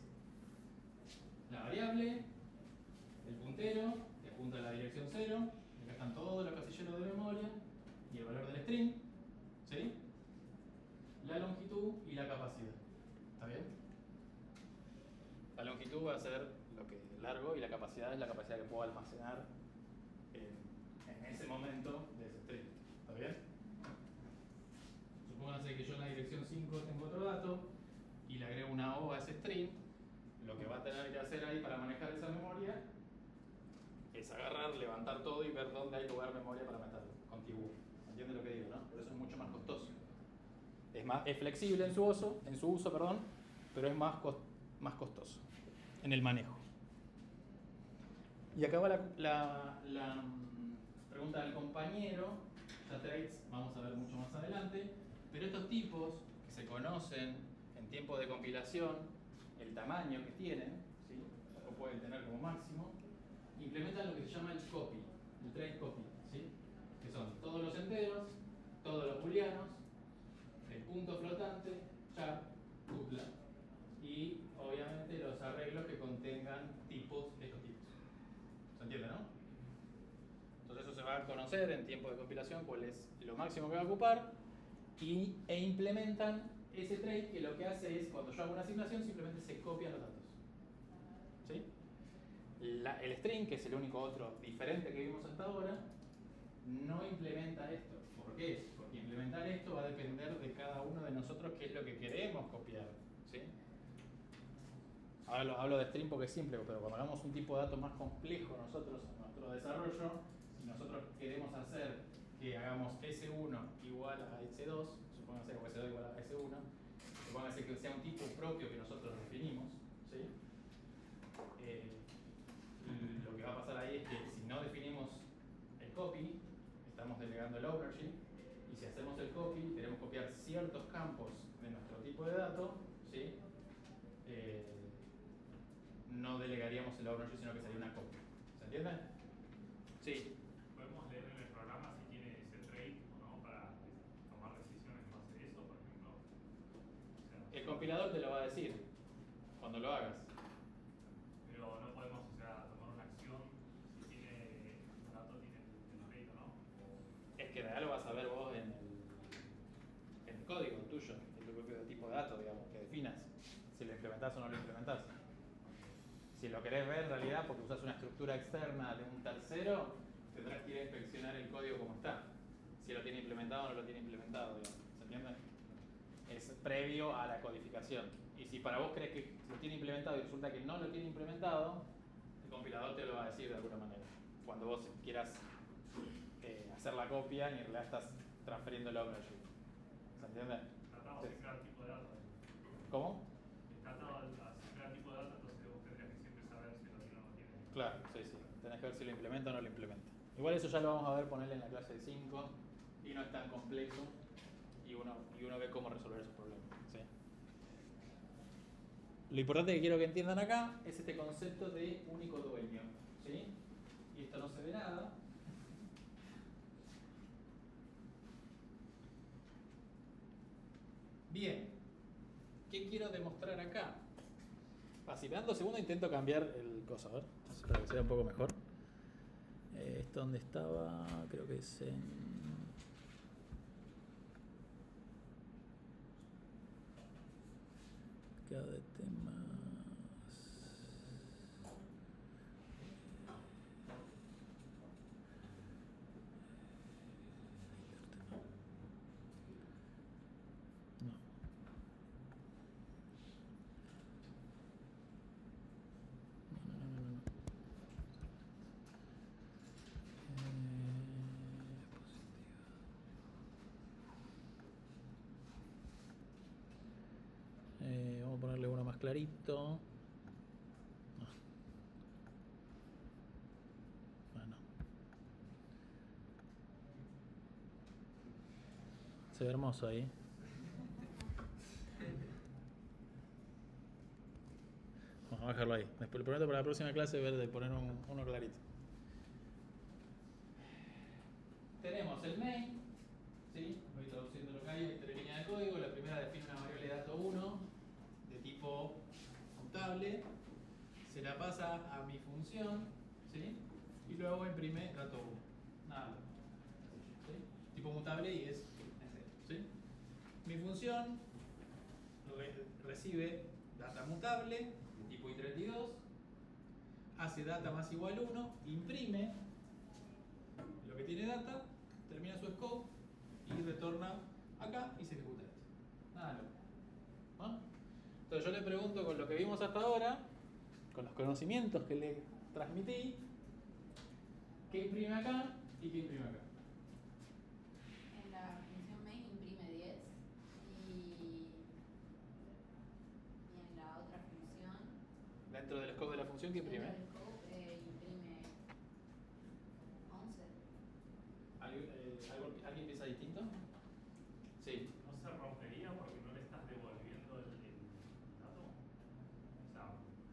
la variable, el puntero, que apunta a la dirección 0, acá están todos los casilleros de memoria, y el valor del string, ¿sí? La longitud y la capacidad. longitud va a ser lo que largo y la capacidad es la capacidad que puedo almacenar en ese momento de ese string. ¿Está bien? Supónganse que yo en la dirección 5 tengo otro dato y le agrego una O a ese string. Lo que va a tener que hacer ahí para manejar esa memoria es agarrar, levantar todo y ver dónde hay lugar memoria para meterlo, contiguo. ¿Entiende lo que digo, no? Por eso es mucho más costoso. Es flexible en su uso, perdón, pero es más costoso en el manejo. Y acá va la pregunta del compañero. Ya traits vamos a ver mucho más adelante, pero estos tipos que se conocen en tiempo de compilación, el tamaño que tienen, ¿sí? O pueden tener como máximo, implementan lo que se llama el copy, el trait copy, ¿sí? Que son todos los enteros, todos los booleanos, el punto flotante, char, tupla, y obviamente los arreglos que contengan estos tipos. ¿Se entiende, no? Entonces eso se va a conocer en tiempo de compilación cuál es lo máximo que va a ocupar e implementan ese trait que lo que hace es, cuando yo hago una asignación, simplemente se copian los datos. ¿Sí? El string, que es el único otro diferente que vimos hasta ahora, no implementa esto. ¿Por qué? Porque implementar esto va a depender de cada uno de nosotros qué es lo que queremos copiar. ¿Sí? Ahora hablo de string porque es simple, pero cuando hagamos un tipo de datos más complejo nosotros en nuestro desarrollo, si nosotros queremos hacer que hagamos S1 igual a S2, supóngase que S2 igual a S1, supóngase que sea un tipo propio que nosotros definimos, ¿sí? Lo que va a pasar ahí es que si no definimos el copy, estamos delegando el ownership, y si hacemos el copy, queremos copiar ciertos campos de nuestro tipo de dato, ¿sí? No delegaríamos el ownership, sino que sería una copia. ¿Se entiende? Sí. ¿Podemos leer en el programa si tiene ese trait o no para tomar decisiones en base a eso, por ejemplo? O sea, El compilador te lo va a decir cuando lo hagas. pero no podemos, o sea, tomar una acción si tiene un dato, tiene el trait o no. Es que en realidad lo vas a ver vos en el código tuyo, en tu propio tipo de dato, digamos, que definas si lo implementás o no lo implementás. Si lo querés ver en realidad porque usas una estructura externa de un tercero, tendrás que ir a inspeccionar el código como está. Si lo tiene implementado o no lo tiene implementado, digamos. ¿Se entiende? Es previo a la codificación. Y si para vos crees que lo tiene implementado y resulta que no lo tiene implementado, el compilador te lo va a decir de alguna manera. Cuando vos quieras hacer la copia y en realidad estás transfiriendo el ownership. ¿Se entiende? Tratamos de cifrar tipo de datos. ¿Cómo? Está atado a cifrar tipo de datos, entonces vos tendrías que siempre saber si lo tiene o no tiene. Claro, sí, sí. Tenés que ver si lo implementa o no lo implementa. Igual eso ya lo vamos a ver ponerle en la clase de 5 y no es tan complejo y uno ve cómo resolver esos problemas. ¿Sí? Lo importante que quiero que entiendan acá es este concepto de único dueño. ¿Sí? Y esto no se ve nada. Bien. ¿Qué quiero demostrar acá? Si me dan 2 segundos intento cambiar el coso, a ver, para que sea un poco mejor. ¿Esto dónde estaba? Creo que es en... Queda de temas... No. Vamos a ponerle uno más clarito. Bueno. Se ve hermoso ahí. Vamos a dejarlo ahí. Después, prometo para la próxima clase ver de poner uno clarito. Tenemos el main, ¿sí? Voy traduciendo lo que hay entre líneas de código. La primera define una variable de dato 1 de tipo mutable, se la pasa a mi función, ¿sí? Y luego imprime dato 1. Nada. ¿Sí? Tipo mutable y es 0, ¿sí? Mi función recibe data mutable de tipo i32 hace data más igual 1, imprime lo que tiene data, termina su scope y retorna acá y se ejecuta esto. Nada loco. ¿No? Entonces yo le pregunto con lo que vimos hasta ahora, con los conocimientos que le transmití, ¿qué imprime acá y qué imprime acá? En la función main imprime 10 y en la otra función, Dentro del scope de la función, ¿qué imprime? dentro del scope, imprime 11. ¿Alguien piensa distinto? Sí. ¿No se rompería porque no le estás devolviendo el dato? O sea,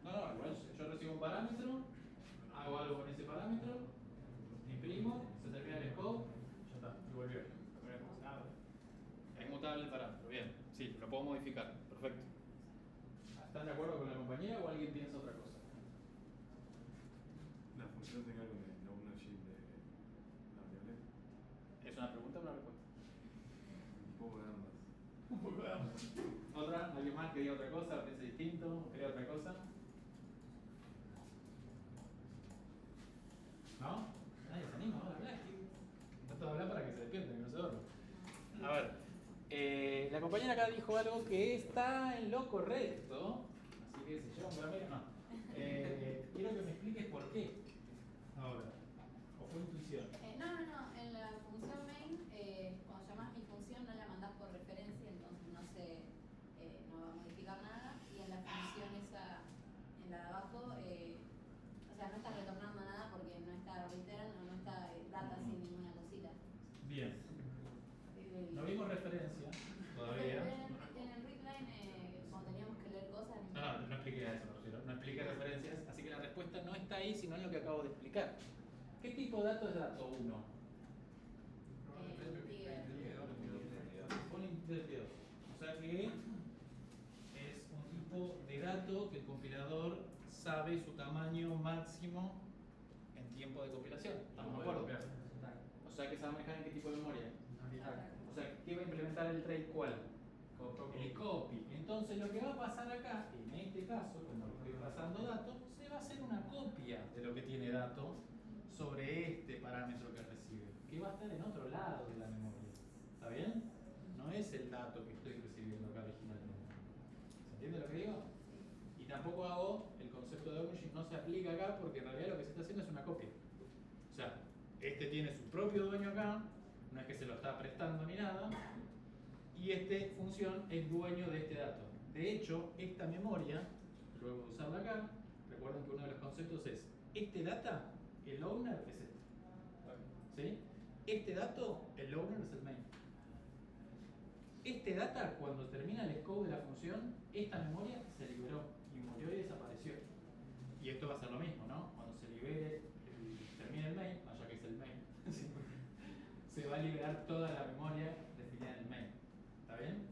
No, igual yo recibo un parámetro, hago algo con ese parámetro, imprimo, se termina el scope, ya está, devolvió. Es mutable el parámetro, bien, sí, lo puedo modificar, perfecto. ¿Están de acuerdo con la compañera o alguien piensa otra cosa? ¿La función tenga algo de ownership de la variable? ¿Es una pregunta o una respuesta? Un poco de ambas. Un poco de ambas. ¿Otra? ¿Alguien más que diga otra cosa? ¿Piensa distinto? ¿O crea otra cosa? ¿No? Nadie se anima ahora a hablar. Trato de hablar para que se despierten, que no se duerman. A ver, la compañera acá dijo algo que está en lo correcto, así que se lleva un caramelo. No. Quiero que me expliques por qué. Ahora. ¿O fue intuición? No, en la función main, cuando llamas mi función no la mandás por referencia, entonces no va a modificar nada. Y en la función esa, en la de abajo, o sea, no está retornando nada porque no está return o no está data sin ninguna cosita. Bien. No vimos referencia todavía. En el readline, cuando teníamos que leer cosas, No expliqué a eso, me refiero. No expliqué referencias, así que la respuesta no está ahí, sino en lo que acabo de explicar. ¿Qué tipo de dato es dato 1? Un integer. O sea que es un tipo de dato que el compilador sabe su tamaño máximo en tiempo de compilación. ¿Estamos de acuerdo? O sea que se va a manejar en qué tipo de memoria. O sea, ¿qué va a implementar el trait cuál? El copy. Entonces lo que va a pasar acá, en este caso, como le estoy pasando datos, se va a hacer una copia de lo que tiene dato sobre este parámetro que recibe, que va a estar en otro lado de la memoria. ¿Está bien? No es el dato que estoy recibiendo acá originalmente. ¿Se entiende lo que digo? Y tampoco hago el concepto de ownership, no se aplica acá porque en realidad lo que se está haciendo es una copia. O sea, este tiene su propio dueño acá, no es que se lo está prestando ni nada, y esta función es dueño de este dato. De hecho, esta memoria, luego de usarla acá, recuerden que uno de los conceptos es, este data, el owner es este. ¿Sí? Este dato, el owner es el main. Este data, cuando termina el scope de la función, esta memoria se liberó y murió y desapareció. Y esto va a ser lo mismo, ¿no? Cuando se libere, termine el main, allá que es el main, se va a liberar toda la memoria definida en el main. ¿Está bien?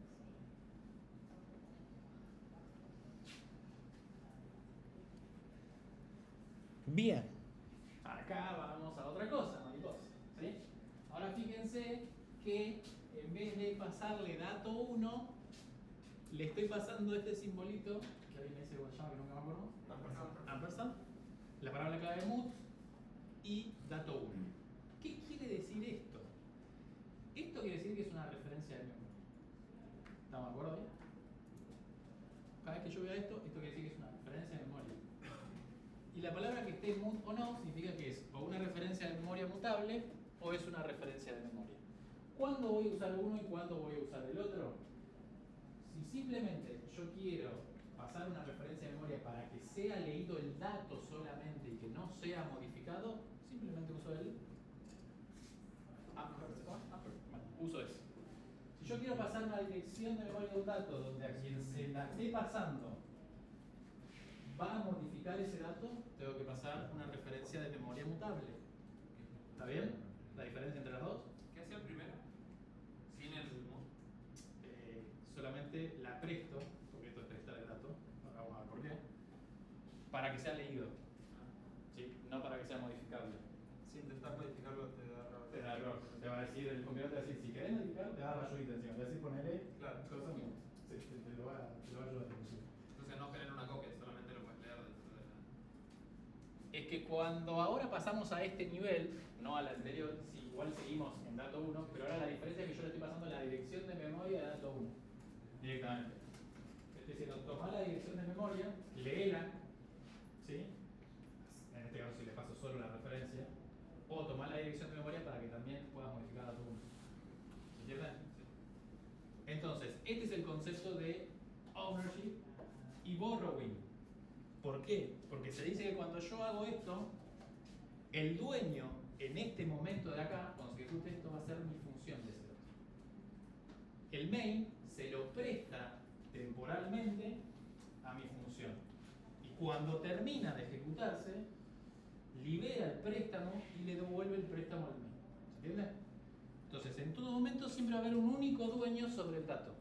Bien. Acá vamos a otra cosa, mariposa. ¿Sí? Ahora fíjense que en vez de pasarle dato 1, le estoy pasando este simbolito, que alguien me dice cómo se llama, que nunca me acuerdo. Ampersand. La palabra clave mut y dato 1. ¿Qué quiere decir esto? Esto quiere decir que es una referencia de memoria. ¿Estamos de acuerdo ahí? Cada vez que yo vea esto, esto quiere decir que es una referencia de memoria. Y la palabra que esté mut o no significa que es o una referencia de memoria mutable o es una referencia de memoria. ¿Cuándo voy a usar uno y cuándo voy a usar el otro? Si simplemente yo quiero pasar una referencia de memoria para que sea leído el dato solamente y que no sea modificado, simplemente uso el uso ese. Si yo quiero pasar una dirección de memoria de un dato donde a quien se la esté pasando va a modificar ese dato, tengo que pasar una referencia de memoria mutable. ¿Está bien? ¿La diferencia entre las dos? ¿Qué hacía el primero? Sin el mut. Solamente la presto, porque esto es prestar el dato, ahora vamos a ver por qué, para que sea leído, ¿sí? No para que sea modificable. Si intentas modificarlo te da error. Te da error, te va a decir, el compilador te va a decir, si querés modificar, te va a dar rayudita encima, te va a decir ponerle Claro. cosas mías. Sí, te lo va a ayudar inclusive. Entonces no genera una copia, solamente lo puedes leer dentro de la. es que cuando ahora pasamos a este nivel, no al anterior, sí, igual seguimos en dato 1, pero ahora la diferencia es que yo le estoy pasando la dirección de memoria de dato 1 directamente. Estoy diciendo, toma la dirección de memoria, léela, ¿sí? En este caso si le paso solo la referencia, o tomar la dirección de memoria para que también puedas modificar dato 1. ¿Se entiende? Sí. Entonces, este es el concepto de ownership y borrowing. ¿Por qué? Porque se dice que cuando yo hago esto, el dueño en este momento de acá, cuando se ejecute esto, va a ser mi función de ese dato. El main se lo presta temporalmente a mi función. Y cuando termina de ejecutarse, libera el préstamo y le devuelve el préstamo al main. ¿Se entiende? Entonces, en todo momento siempre va a haber un único dueño sobre el dato.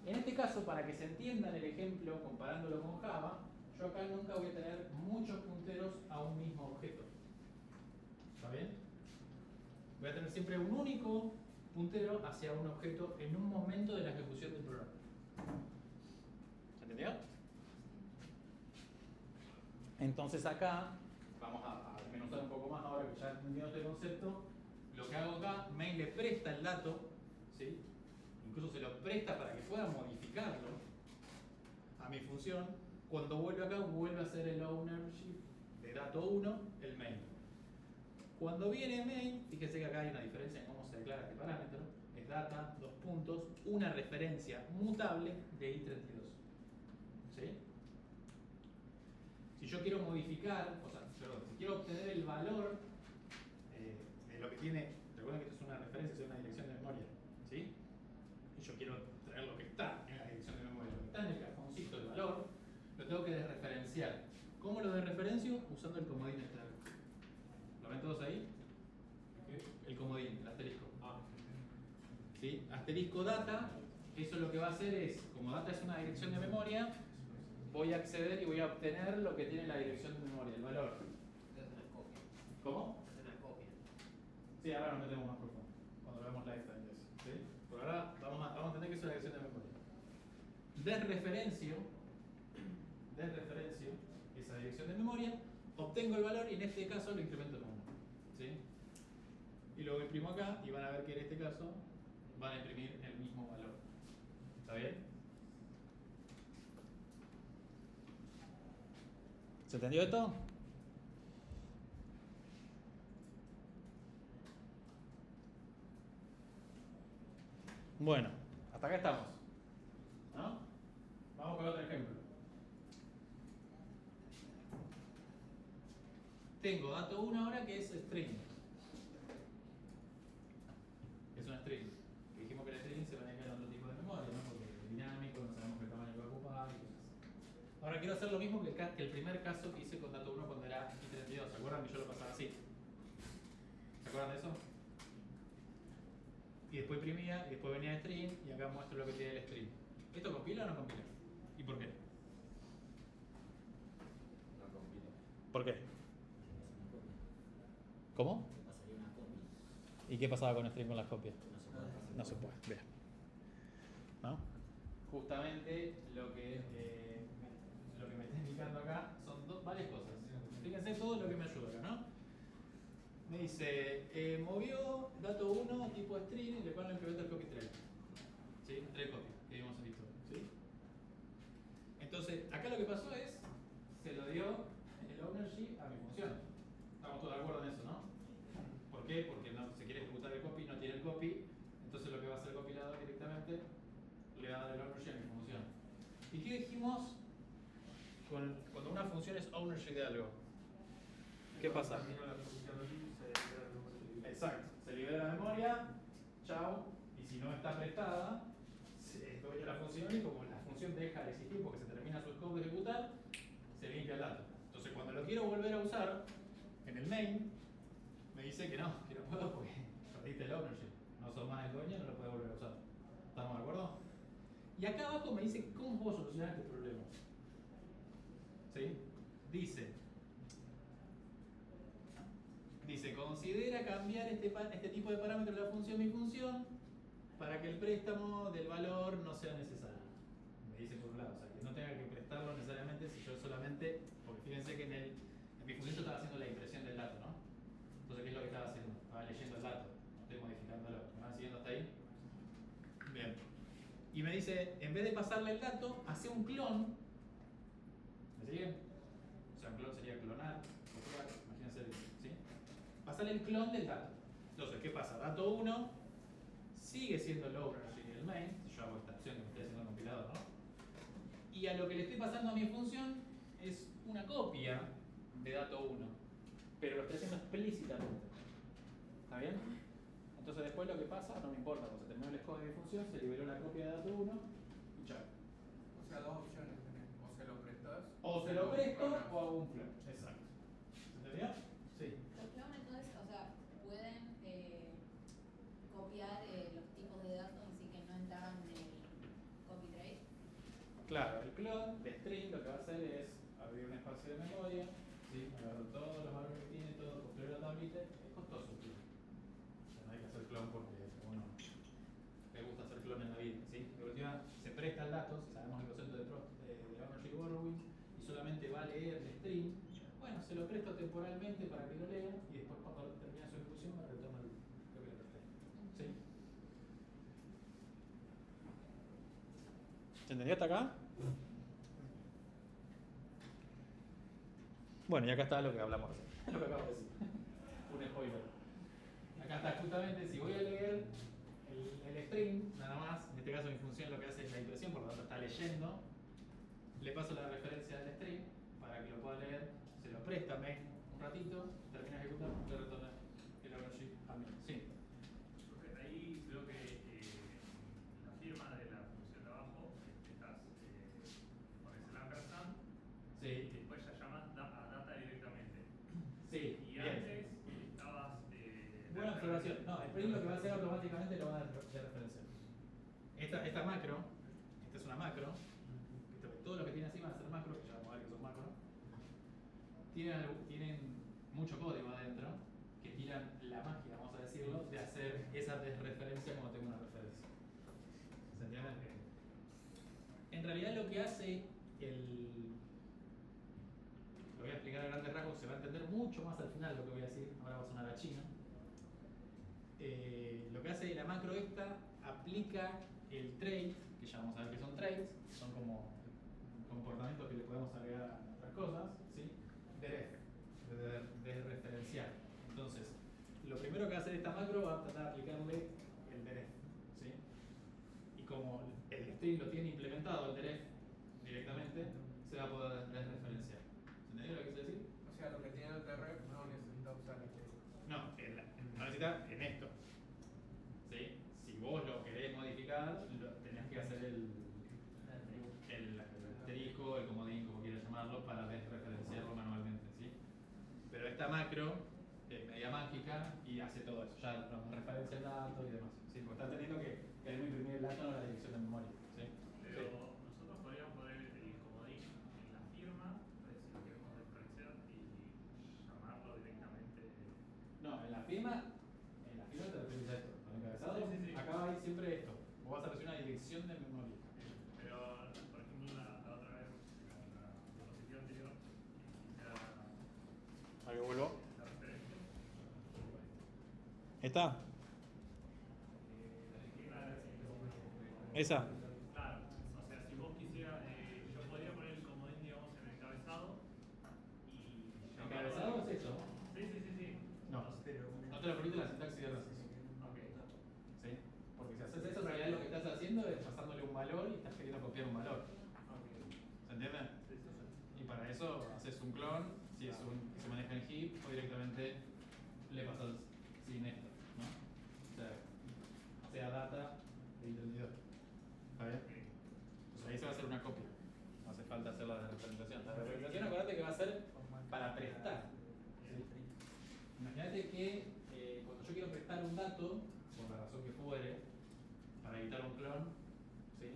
En este caso, para que se entienda en el ejemplo, comparándolo con Java, yo acá nunca voy a tener muchos punteros a un mismo objeto. ¿Está bien? Voy a tener siempre un único puntero hacia un objeto en un momento de la ejecución del programa. ¿Se entendió? Entonces acá, vamos a desmenuzar un poco más ahora que ya entendimos este concepto. Lo que hago acá, main le presta el dato, ¿sí? Incluso se lo presta para que pueda modificarlo a mi función. Cuando vuelve acá, vuelve a ser el ownership de dato 1, el main. Cuando viene main, fíjense que acá hay una diferencia en cómo se declara este parámetro. Es data, dos puntos, una referencia mutable de i32. ¿Sí? Si yo quiero modificar, o sea, perdón, si quiero obtener el valor de lo que tiene, recuerden que esto es una referencia, es una dirección de memoria, ¿sí? Y yo quiero traer lo que está en la dirección de memoria, lo que está en el cajoncito de valor, lo tengo que desreferenciar. ¿Cómo lo desreferencio? Usando el comodín externo. ¿Lo ven todos ahí? El comodín, el asterisco. ¿Sí? Asterisco data, eso lo que va a hacer es, como data es una dirección de memoria, voy a acceder y voy a obtener lo que tiene la dirección de memoria, el valor. Es una copia. ¿Cómo? Es una copia. Sí, ahora nos metemos más profundo, cuando veamos lifetime de eso. ¿Sí? Por ahora vamos a entender que es una dirección de memoria. Desreferencio esa dirección de memoria, obtengo el valor y en este caso lo incremento en 1. ¿Sí? Y luego imprimo acá y van a ver que en este caso van a imprimir el mismo valor. ¿Está bien? ¿Se entendió esto? Bueno, hasta acá estamos. ¿No? Vamos con otro ejemplo. Tengo dato 1 ahora que es string. Es una string. Dijimos que el string se maneja en otro tipo de memoria, ¿no? Porque es dinámico, no sabemos qué tamaño va a ocupar y cosas. Ahora quiero hacer lo mismo que el primer caso que hice con dato 1 cuando era i32. ¿Se acuerdan que yo lo pasaba así? ¿Se acuerdan de eso? Y después imprimía, y después venía el string, y acá muestro lo que tiene el string. ¿Esto compila o no compila? ¿Y por qué? No compila. ¿Por qué? ¿Cómo? Pasaría una copia. ¿Y qué pasaba con string con las copias? No se puede. No se puede, bien. ¿No? Justamente lo que me está indicando acá son varias cosas. Fíjense todo lo que me ayuda acá, ¿no? Me dice, movió dato 1 tipo string y le cual le implementa el copy trail. ¿Sí? Trail copy, que vimos en historia. ¿Sí? Entonces, acá lo que pasó es, se lo dio el ownership a mi función. Estamos todos de acuerdo en eso, ¿no? ¿Por qué? Porque no se quiere ejecutar el copy, no tiene el copy. Entonces lo que va a hacer el compilador directamente le va a dar el ownership a mi función. ¿Y qué dijimos cuando una función es ownership de algo? ¿Qué pasa? Exacto, se libera la memoria, chao, y si no está prestada, se dueña la función y como la función deja de existir porque se termina su scope de ejecutar, se limpia el dato. Entonces cuando lo quiero volver a usar en el main, me dice que no puedo porque perdiste el ownership. No sos más el dueño, no lo puedes volver a usar. ¿Estamos de acuerdo? Y acá abajo me dice cómo puedo solucionar este problema. ¿Sí? Dice, considera cambiar este tipo de parámetro de la función mi función para que el préstamo del valor no sea necesario. Me dice por un lado, o sea, que no tenga que prestarlo necesariamente si yo solamente, porque fíjense que En mi función yo estaba haciendo la impresión del dato, ¿no? Entonces, ¿qué es lo que estaba haciendo? Estaba leyendo el dato, no estoy modificándolo. ¿Me van siguiendo hasta ahí? Bien. Y me dice, en vez de pasarle el dato, hace un clon. ¿Me siguen? O sea, un clon sería clonar, copiar, imagínense, ¿sí? Pasarle el clon del dato. Entonces, ¿qué pasa? Dato 1 sigue siendo el override y el main, si yo hago esta acción que me estoy haciendo el compilador, ¿no? Y a lo que le estoy pasando a mi función es una copia de dato 1, pero lo estoy haciendo explícitamente. ¿Está bien? Entonces después lo que pasa no me importa, cuando se terminó el scope de mi función, se liberó la copia de dato 1 y chao. O sea, dos opciones tenés. O se lo prestas. O se lo presto o hago un clon. Exacto. ¿Se entendió? Sí. Los clones entonces, o sea, pueden copiar los tipos de datos así que no entraban en el copy trace. Claro, el clon de string lo que va a hacer es abrir un espacio de memoria, ¿sí? Agarrar todos los valores que tiene, todo, construir la tablita, es costoso el clon. O sea, no hay que hacer clon porque a uno le gusta hacer clon en la vida, ¿sí? De última, se presta el dato, si sabemos el concepto de ownership borrowing, y solamente va a leer el string, bueno, se lo presto temporalmente para que lo lea, y después cuando termina su ejecución me retoma lo que le presté. ¿Sí? ¿Se entendió hasta acá? Bueno, y acá está lo que hablamos recién, lo que acabo de decir. Un spoiler. Acá está justamente, si voy a leer el string, nada más, en este caso mi función lo que hace es la impresión, por lo tanto está leyendo, le paso la referencia del string para que lo pueda leer, se lo presta un ratito, termina de ejecutar, le retorna el ownership a mí. Sí. Porque ahí veo que en la firma de la función de abajo estás, pones el ampersand y Sí. después ya llamas a data directamente. Sí. Y Bien. antes estabas. Buena observación. No, el print lo que va a hacer automáticamente lo va a dar de referencia. Esta macro, esta es una macro, todo lo que tiene así van a ser macros, que ya vamos a ver que son macros. Tienen mucho código adentro que tiran la magia, vamos a decirlo, de hacer esa desreferencia cuando tengo una referencia. ¿Se entiende? En realidad lo que hace lo voy a explicar a grandes rasgos, se va a entender mucho más al final lo que voy a decir, ahora va a sonar a chino. Lo que hace la macro esta, aplica el trait, que ya vamos a ver que son traits, son como comportamientos que le podemos agregar a otras cosas, ¿sí? De referenciar. Entonces, lo primero que va a hacer esta macro va a tratar de aplicarle el deref, ¿sí? Y como el string lo tiene implementado el deref directamente, se va a poder desreferenciar. ¿Se entendió lo que quise decir? O sea, lo que tiene el TRF no necesita usar este. No, no necesita en esto. ¿Sí? Si vos lo querés modificar, tenés que hacer el asterisco, el comodín, como quieras llamarlo, para desreferenciarlo manualmente. ¿Sí? Pero esta macro es media mágica y hace todo eso. Ya nos referencia el dato y demás. ¿Sí? Porque está teniendo que queremos imprimir el dato en la dirección de memoria. ¿Sí? Pero nosotros podríamos poner el comodín en la firma, si lo queremos referenciar y llamarlo directamente. No, en la firma te refieres a esto. Con el encabezado, Sí, sí, sí. acá va a ir siempre esto. Vos vas a recibir una dirección de memoria. Pero, por ejemplo, la otra vez, en la diapositiva anterior, quisiera ¿A que vuelvo? la referencia. ¿Está? ¿Esa? Claro, o sea, si vos quisieras, yo podría poner el comodín, digamos, en el encabezado y llamarlo. ¿Encabezado es eso? Sí. No, no te lo permite la sintaxis de RSS. Ok. ¿Sí? Porque si haces eso, en realidad lo que estás haciendo es pasándole un valor y estás queriendo copiar un valor. ¿Se entiende? Sí. Y para eso haces un clon, si es que se maneja en heap, o directamente le pasas sin esto, ¿no? O sea data de identidad. ¿Está bien? Entonces ahí se va a hacer una copia. No hace falta hacer la representación. La representación, acuérdate que va a ser para prestar. ¿Sí? Imagínate que cuando yo quiero prestar un dato, por la razón que fuere, para evitar un clon, ¿sí?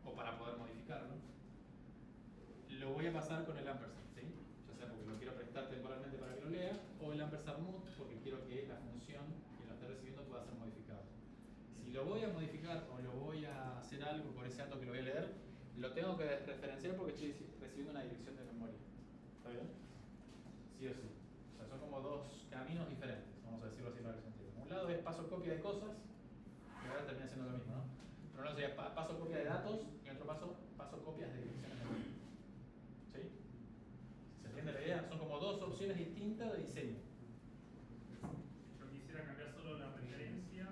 O para poder modificarlo, lo voy a pasar con el ampersand, ¿sí? Ya sea porque lo quiero prestar temporalmente para que lo lea, o el ampersand mut porque quiero que la función que lo esté recibiendo pueda ser modificada. Si lo voy a modificar o lo voy a hacer algo por ese dato que lo voy a leer, lo tengo que referenciar porque estoy recibiendo una dirección de memoria. ¿Está bien? sí o sí. O sea, son como dos caminos diferentes, vamos a decirlo así para que se entienda. Un lado es paso copia de cosas, que ahora termina siendo lo mismo, ¿no? Pero uno sería paso copia de datos y otro paso copias de direcciones de memoria. ¿Sí? ¿Se entiende la idea? Son como dos opciones distintas de diseño. Yo quisiera cambiar solo la referencia,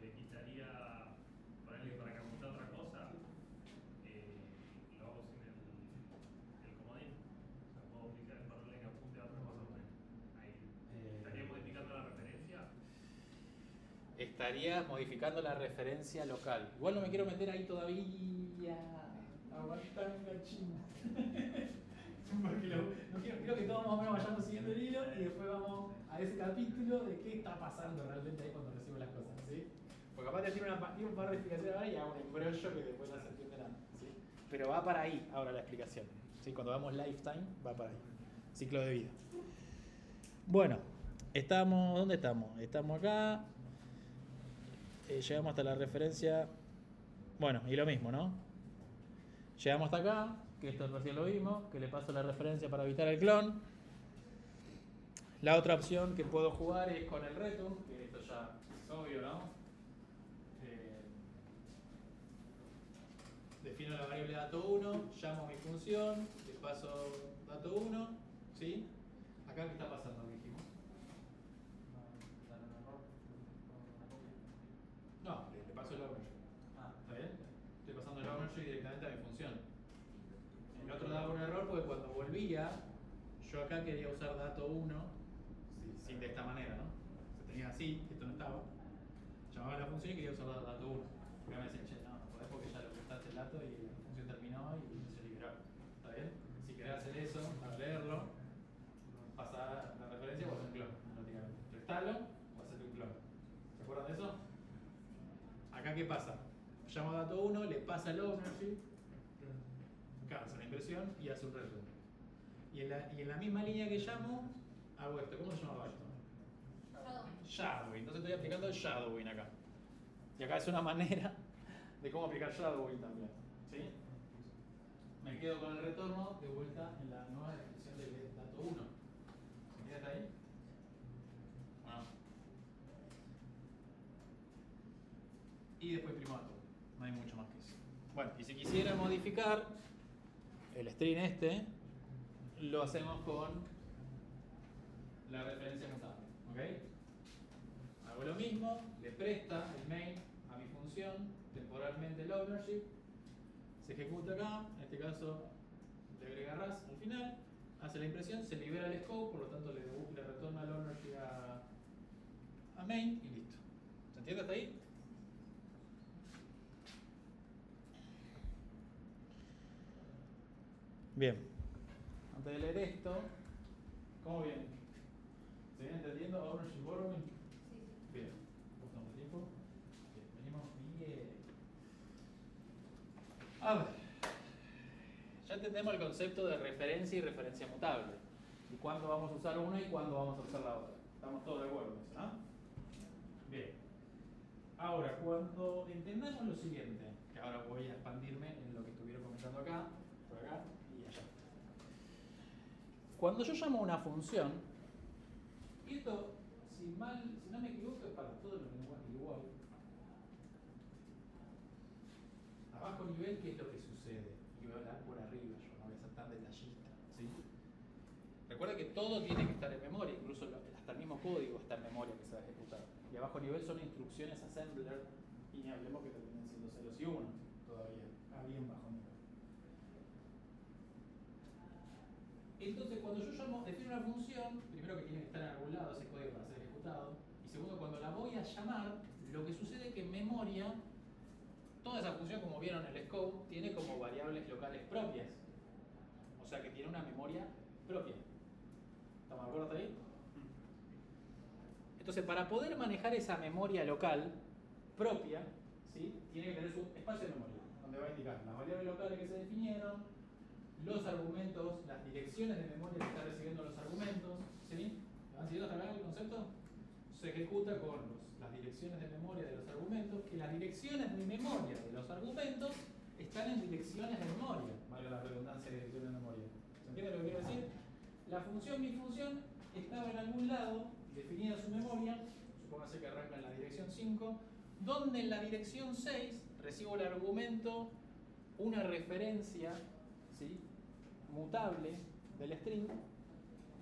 le quitaría, ponerle para que apunte a otra cosa, lo hago sin el comodín. O sea, puedo ponerle que apunte a otra cosa. Ahí. ¿Estaría modificando la referencia? Estaría modificando la referencia local. Igual no me quiero meter ahí todavía. Aguantanga china. Porque no quiero que todos más o menos vayamos siguiendo el hilo y después vamos a ese capítulo de qué está pasando realmente ahí cuando recibo las cosas, ¿sí? Porque aparte tiene un par de explicaciones ahora y hago un embrollo que después no se entiende nada, ¿sí? Pero va para ahí ahora la explicación, ¿sí? Cuando damos lifetime, va para ahí. Ciclo de vida. Bueno, ¿dónde estamos? Estamos acá. Llegamos hasta la referencia. Bueno, y lo mismo, ¿no? Llegamos hasta acá, que esto recién lo vimos, que le paso la referencia para evitar el clon. La otra opción que puedo jugar es con el return, que esto ya es obvio, ¿no? Defino la variable dato1, llamo mi función, le paso dato1, ¿sí? Acá, ¿qué está pasando? ¿Qué dijimos? No, le paso el ownership. ¿Está bien? Estoy pasando el ownership directamente a mi función. El otro daba un error porque cuando volvía, yo acá quería usar dato1, sin de esta manera, ¿no? Se tenía así, esto no estaba. Llamaba a la función y quería usar dato1. Acá me decían, che, no podés porque ya lo prestaste el dato y la función terminó y se liberó. ¿Está bien? Si querés hacer eso, a leerlo, pasar la referencia o hacer un clon, prácticamente. Prestalo o hacerte un clon. ¿Se acuerdan de eso? Acá, ¿qué pasa? Llamo a dato1, le pasa el ownership, hace una inversión y hace un return. Y en la misma línea que llamo, hago esto. ¿Cómo se llamaba esto? Shadowing. Entonces estoy aplicando el shadowing acá. Y acá es una manera de cómo aplicar shadowing también. ¿Sí? Me quedo con el retorno de vuelta en la nueva definición del dato1. ¿Se queda hasta ahí? Bueno. Y después primo dato. No hay mucho más que eso. Bueno, y si quisiera modificar el string este, lo hacemos con la referencia mutable. ¿Ok? Hago lo mismo, le presta el main a mi función, temporalmente el ownership, se ejecuta acá, en este caso le agrega ras al final, hace la impresión, se libera el scope, por lo tanto le retorna el ownership a main y listo. ¿Se entiende hasta ahí? Bien, antes de leer esto, ¿cómo viene? ¿Se viene entendiendo ownership borrowing? Sí, sí. Bien, ¿cómo estamos de tiempo? Bien, venimos bien. A ver, ya entendemos el concepto de referencia y referencia mutable. Y cuándo vamos a usar una y cuándo vamos a usar la otra. ¿Estamos todos de acuerdo en eso, no? Bien. Ahora, cuando entendamos lo siguiente, que ahora voy a expandirme en lo que estuvieron comentando acá, por acá y allá. Cuando yo llamo a una función, y esto, si no me equivoco, es para todos los lenguajes igual. A bajo nivel, ¿qué es lo que sucede? Y voy a hablar por arriba, yo no voy a ser tan detallista, ¿sí? Recuerda que todo tiene que estar en memoria, incluso hasta el mismo código está en memoria que se va a ejecutar. Y a bajo nivel son instrucciones assembler, y ni hablemos que terminan siendo ceros y unos todavía, a bien bajo nivel. Entonces, cuando yo defino una función, primero que tiene que estar en algún lado ese código para ser ejecutado, y segundo, cuando la voy a llamar, lo que sucede es que en memoria, toda esa función, como vieron en el scope, tiene como variables locales propias. O sea que tiene una memoria propia. ¿Estamos de acuerdo hasta ahí? Entonces, para poder manejar esa memoria local propia, ¿sí? Tiene que tener su espacio de memoria, donde va a indicar las variables locales que se definieron, los argumentos, las direcciones de memoria que están recibiendo los argumentos, ¿sí? ¿Van siguiendo hasta acá el concepto? Se ejecuta con las direcciones de memoria de los argumentos, que las direcciones de memoria de los argumentos están en direcciones de memoria, valga la redundancia de direcciones de memoria. ¿Se entiende lo que quiero decir? la función mi función estaba en algún lado, definida su memoria, supóngase que arranca en la dirección 5, donde en la dirección 6 recibo el argumento, una referencia, ¿sí?, mutable del string,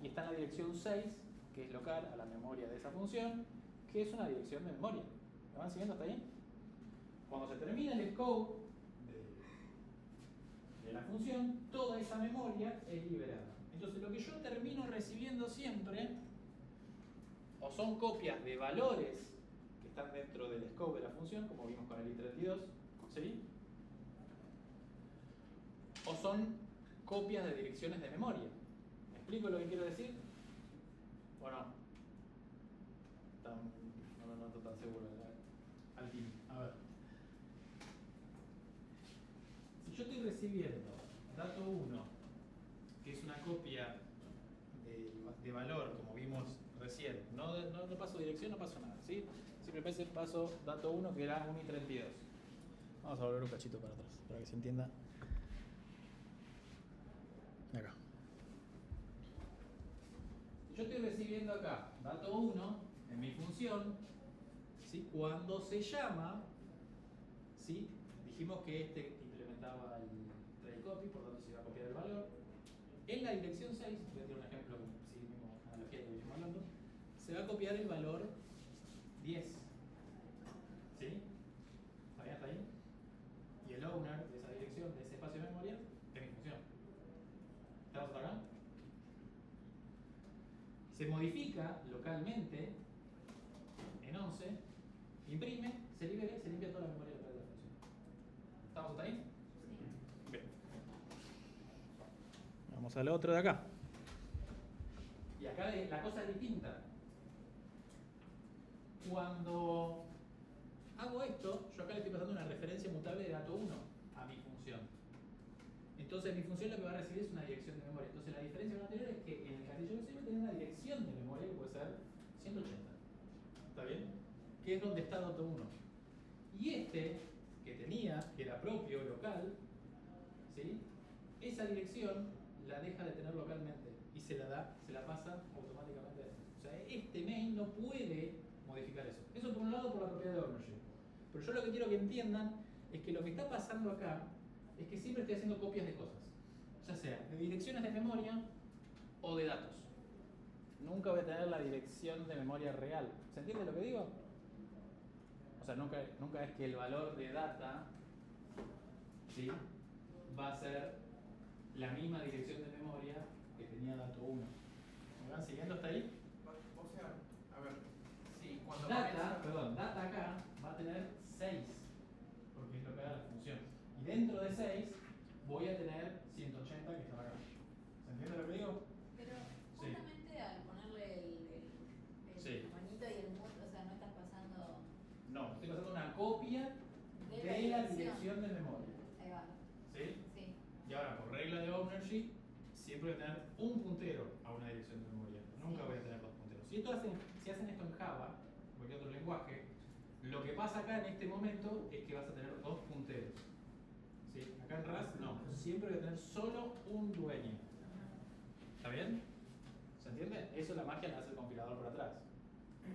y está en la dirección 6, que es local a la memoria de esa función, que es una dirección de memoria. ¿Me van siguiendo hasta ahí? Cuando se termina el scope de la función, toda esa memoria es liberada. Entonces lo que yo termino recibiendo siempre o son copias de valores que están dentro del scope de la función, como vimos con el i32, ¿sí?, o son copias de direcciones de memoria. ¿Me explico lo que quiero decir? ¿O no? No lo noto tan seguro. Al fin, a ver. Si yo estoy recibiendo dato 1, que es una copia de valor, como vimos recién, no paso dirección, no paso nada, ¿sí? Simplemente paso dato 1, que era un i32. Vamos a volver un cachito para atrás, para que se entienda. Acá. Si yo estoy recibiendo acá dato 1 en mi función, ¿sí?, cuando se llama, ¿sí?, dijimos que este implementaba el trail copy, por lo tanto se iba a copiar el valor. En la dirección 6, voy a tirar un ejemplo, sí, mismo analogía que venimos hablando, se va a copiar el valor 10. ¿Sí? ¿Está bien hasta ahí? Y el owner de esa dirección, de ese espacio de memoria, es mi función. ¿Estamos hasta acá? Se modifica localmente en 11, imprime, se libera y se limpia toda la memoria local de la función. ¿Estamos hasta ahí? Sí. Bien. Vamos al otro de acá. Y acá la cosa es distinta. Cuando hago esto, yo acá le estoy pasando una referencia mutable de dato 1 a mi función. Entonces mi función lo que va a recibir es una dirección de memoria. Entonces la diferencia con la anterior es que en el castillo que se va a tener una dirección de memoria que puede ser 180. ¿Está bien? Que es donde está dato 1. Y este, que tenía, que era propio, local, ¿sí?, esa dirección la deja de tener localmente y se la pasa automáticamente a este. O sea, este main no puede modificar eso. Eso por un lado por la propiedad de ownership. Pero yo lo que quiero que entiendan es que lo que está pasando acá es que siempre estoy haciendo copias de cosas, ya sea de direcciones de memoria o de datos. Nunca voy a tener la dirección de memoria real. ¿Se entiende lo que digo? O sea, nunca es que el valor de data, ¿sí?, va a ser la misma dirección de memoria que tenía dato 1. ¿Me van siguiendo hasta ahí? O sea, a ver, sí, cuando Data acá va a tener 6, porque es lo que da la función. Y dentro de 6 voy a tener 180 que estaba acá. ¿Se entiende lo que digo? Pero Sí. justamente al ponerle el Sí. monito y el punto, o sea, no estás pasando No, estoy pasando una copia de de la dirección de memoria. Ahí va. ¿Sí? Sí. Y ahora, por regla de ownership, siempre voy a tener un puntero a una dirección de memoria. Nunca voy a tener dos punteros. Si hacen esto en Java, o cualquier otro lenguaje, lo que pasa acá en este momento es que vas a tener dos punteros. ¿Sí? Acá en Rust, no. Siempre voy a tener solo un dueño. ¿Está bien? ¿Se entiende? Eso la magia la hace el compilador por atrás. ¿Sí?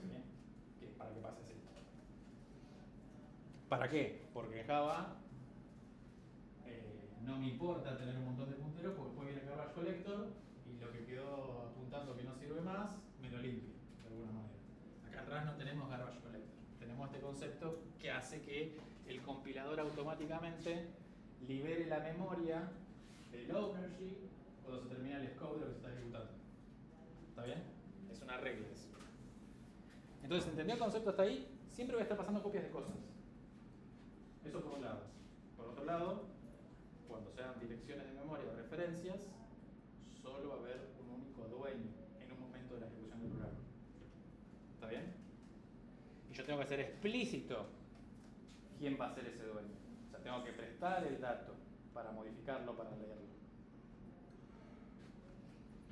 Que es para que pase así. ¿Para qué? Porque en Java no me importa tener un montón de punteros porque después viene el garbage collector y lo que quedó apuntando que no sirve más, me lo limpia de alguna manera. Acá en Rust no tenemos garbage collector. Tenemos este concepto que hace que el compilador automáticamente libere la memoria del ownership cuando se termina el scope de lo que se está ejecutando. ¿Está bien? Es una regla eso. Entonces, ¿entendió el concepto hasta ahí? Siempre voy a estar pasando copias de cosas. Eso por un lado. Por otro lado, cuando sean direcciones de memoria o referencias, solo va a haber un único dueño en un momento de la ejecución del programa. ¿Está bien? Y yo tengo que hacer explícito quién va a ser ese dueño. O sea, tengo que prestar el dato para modificarlo, para leerlo.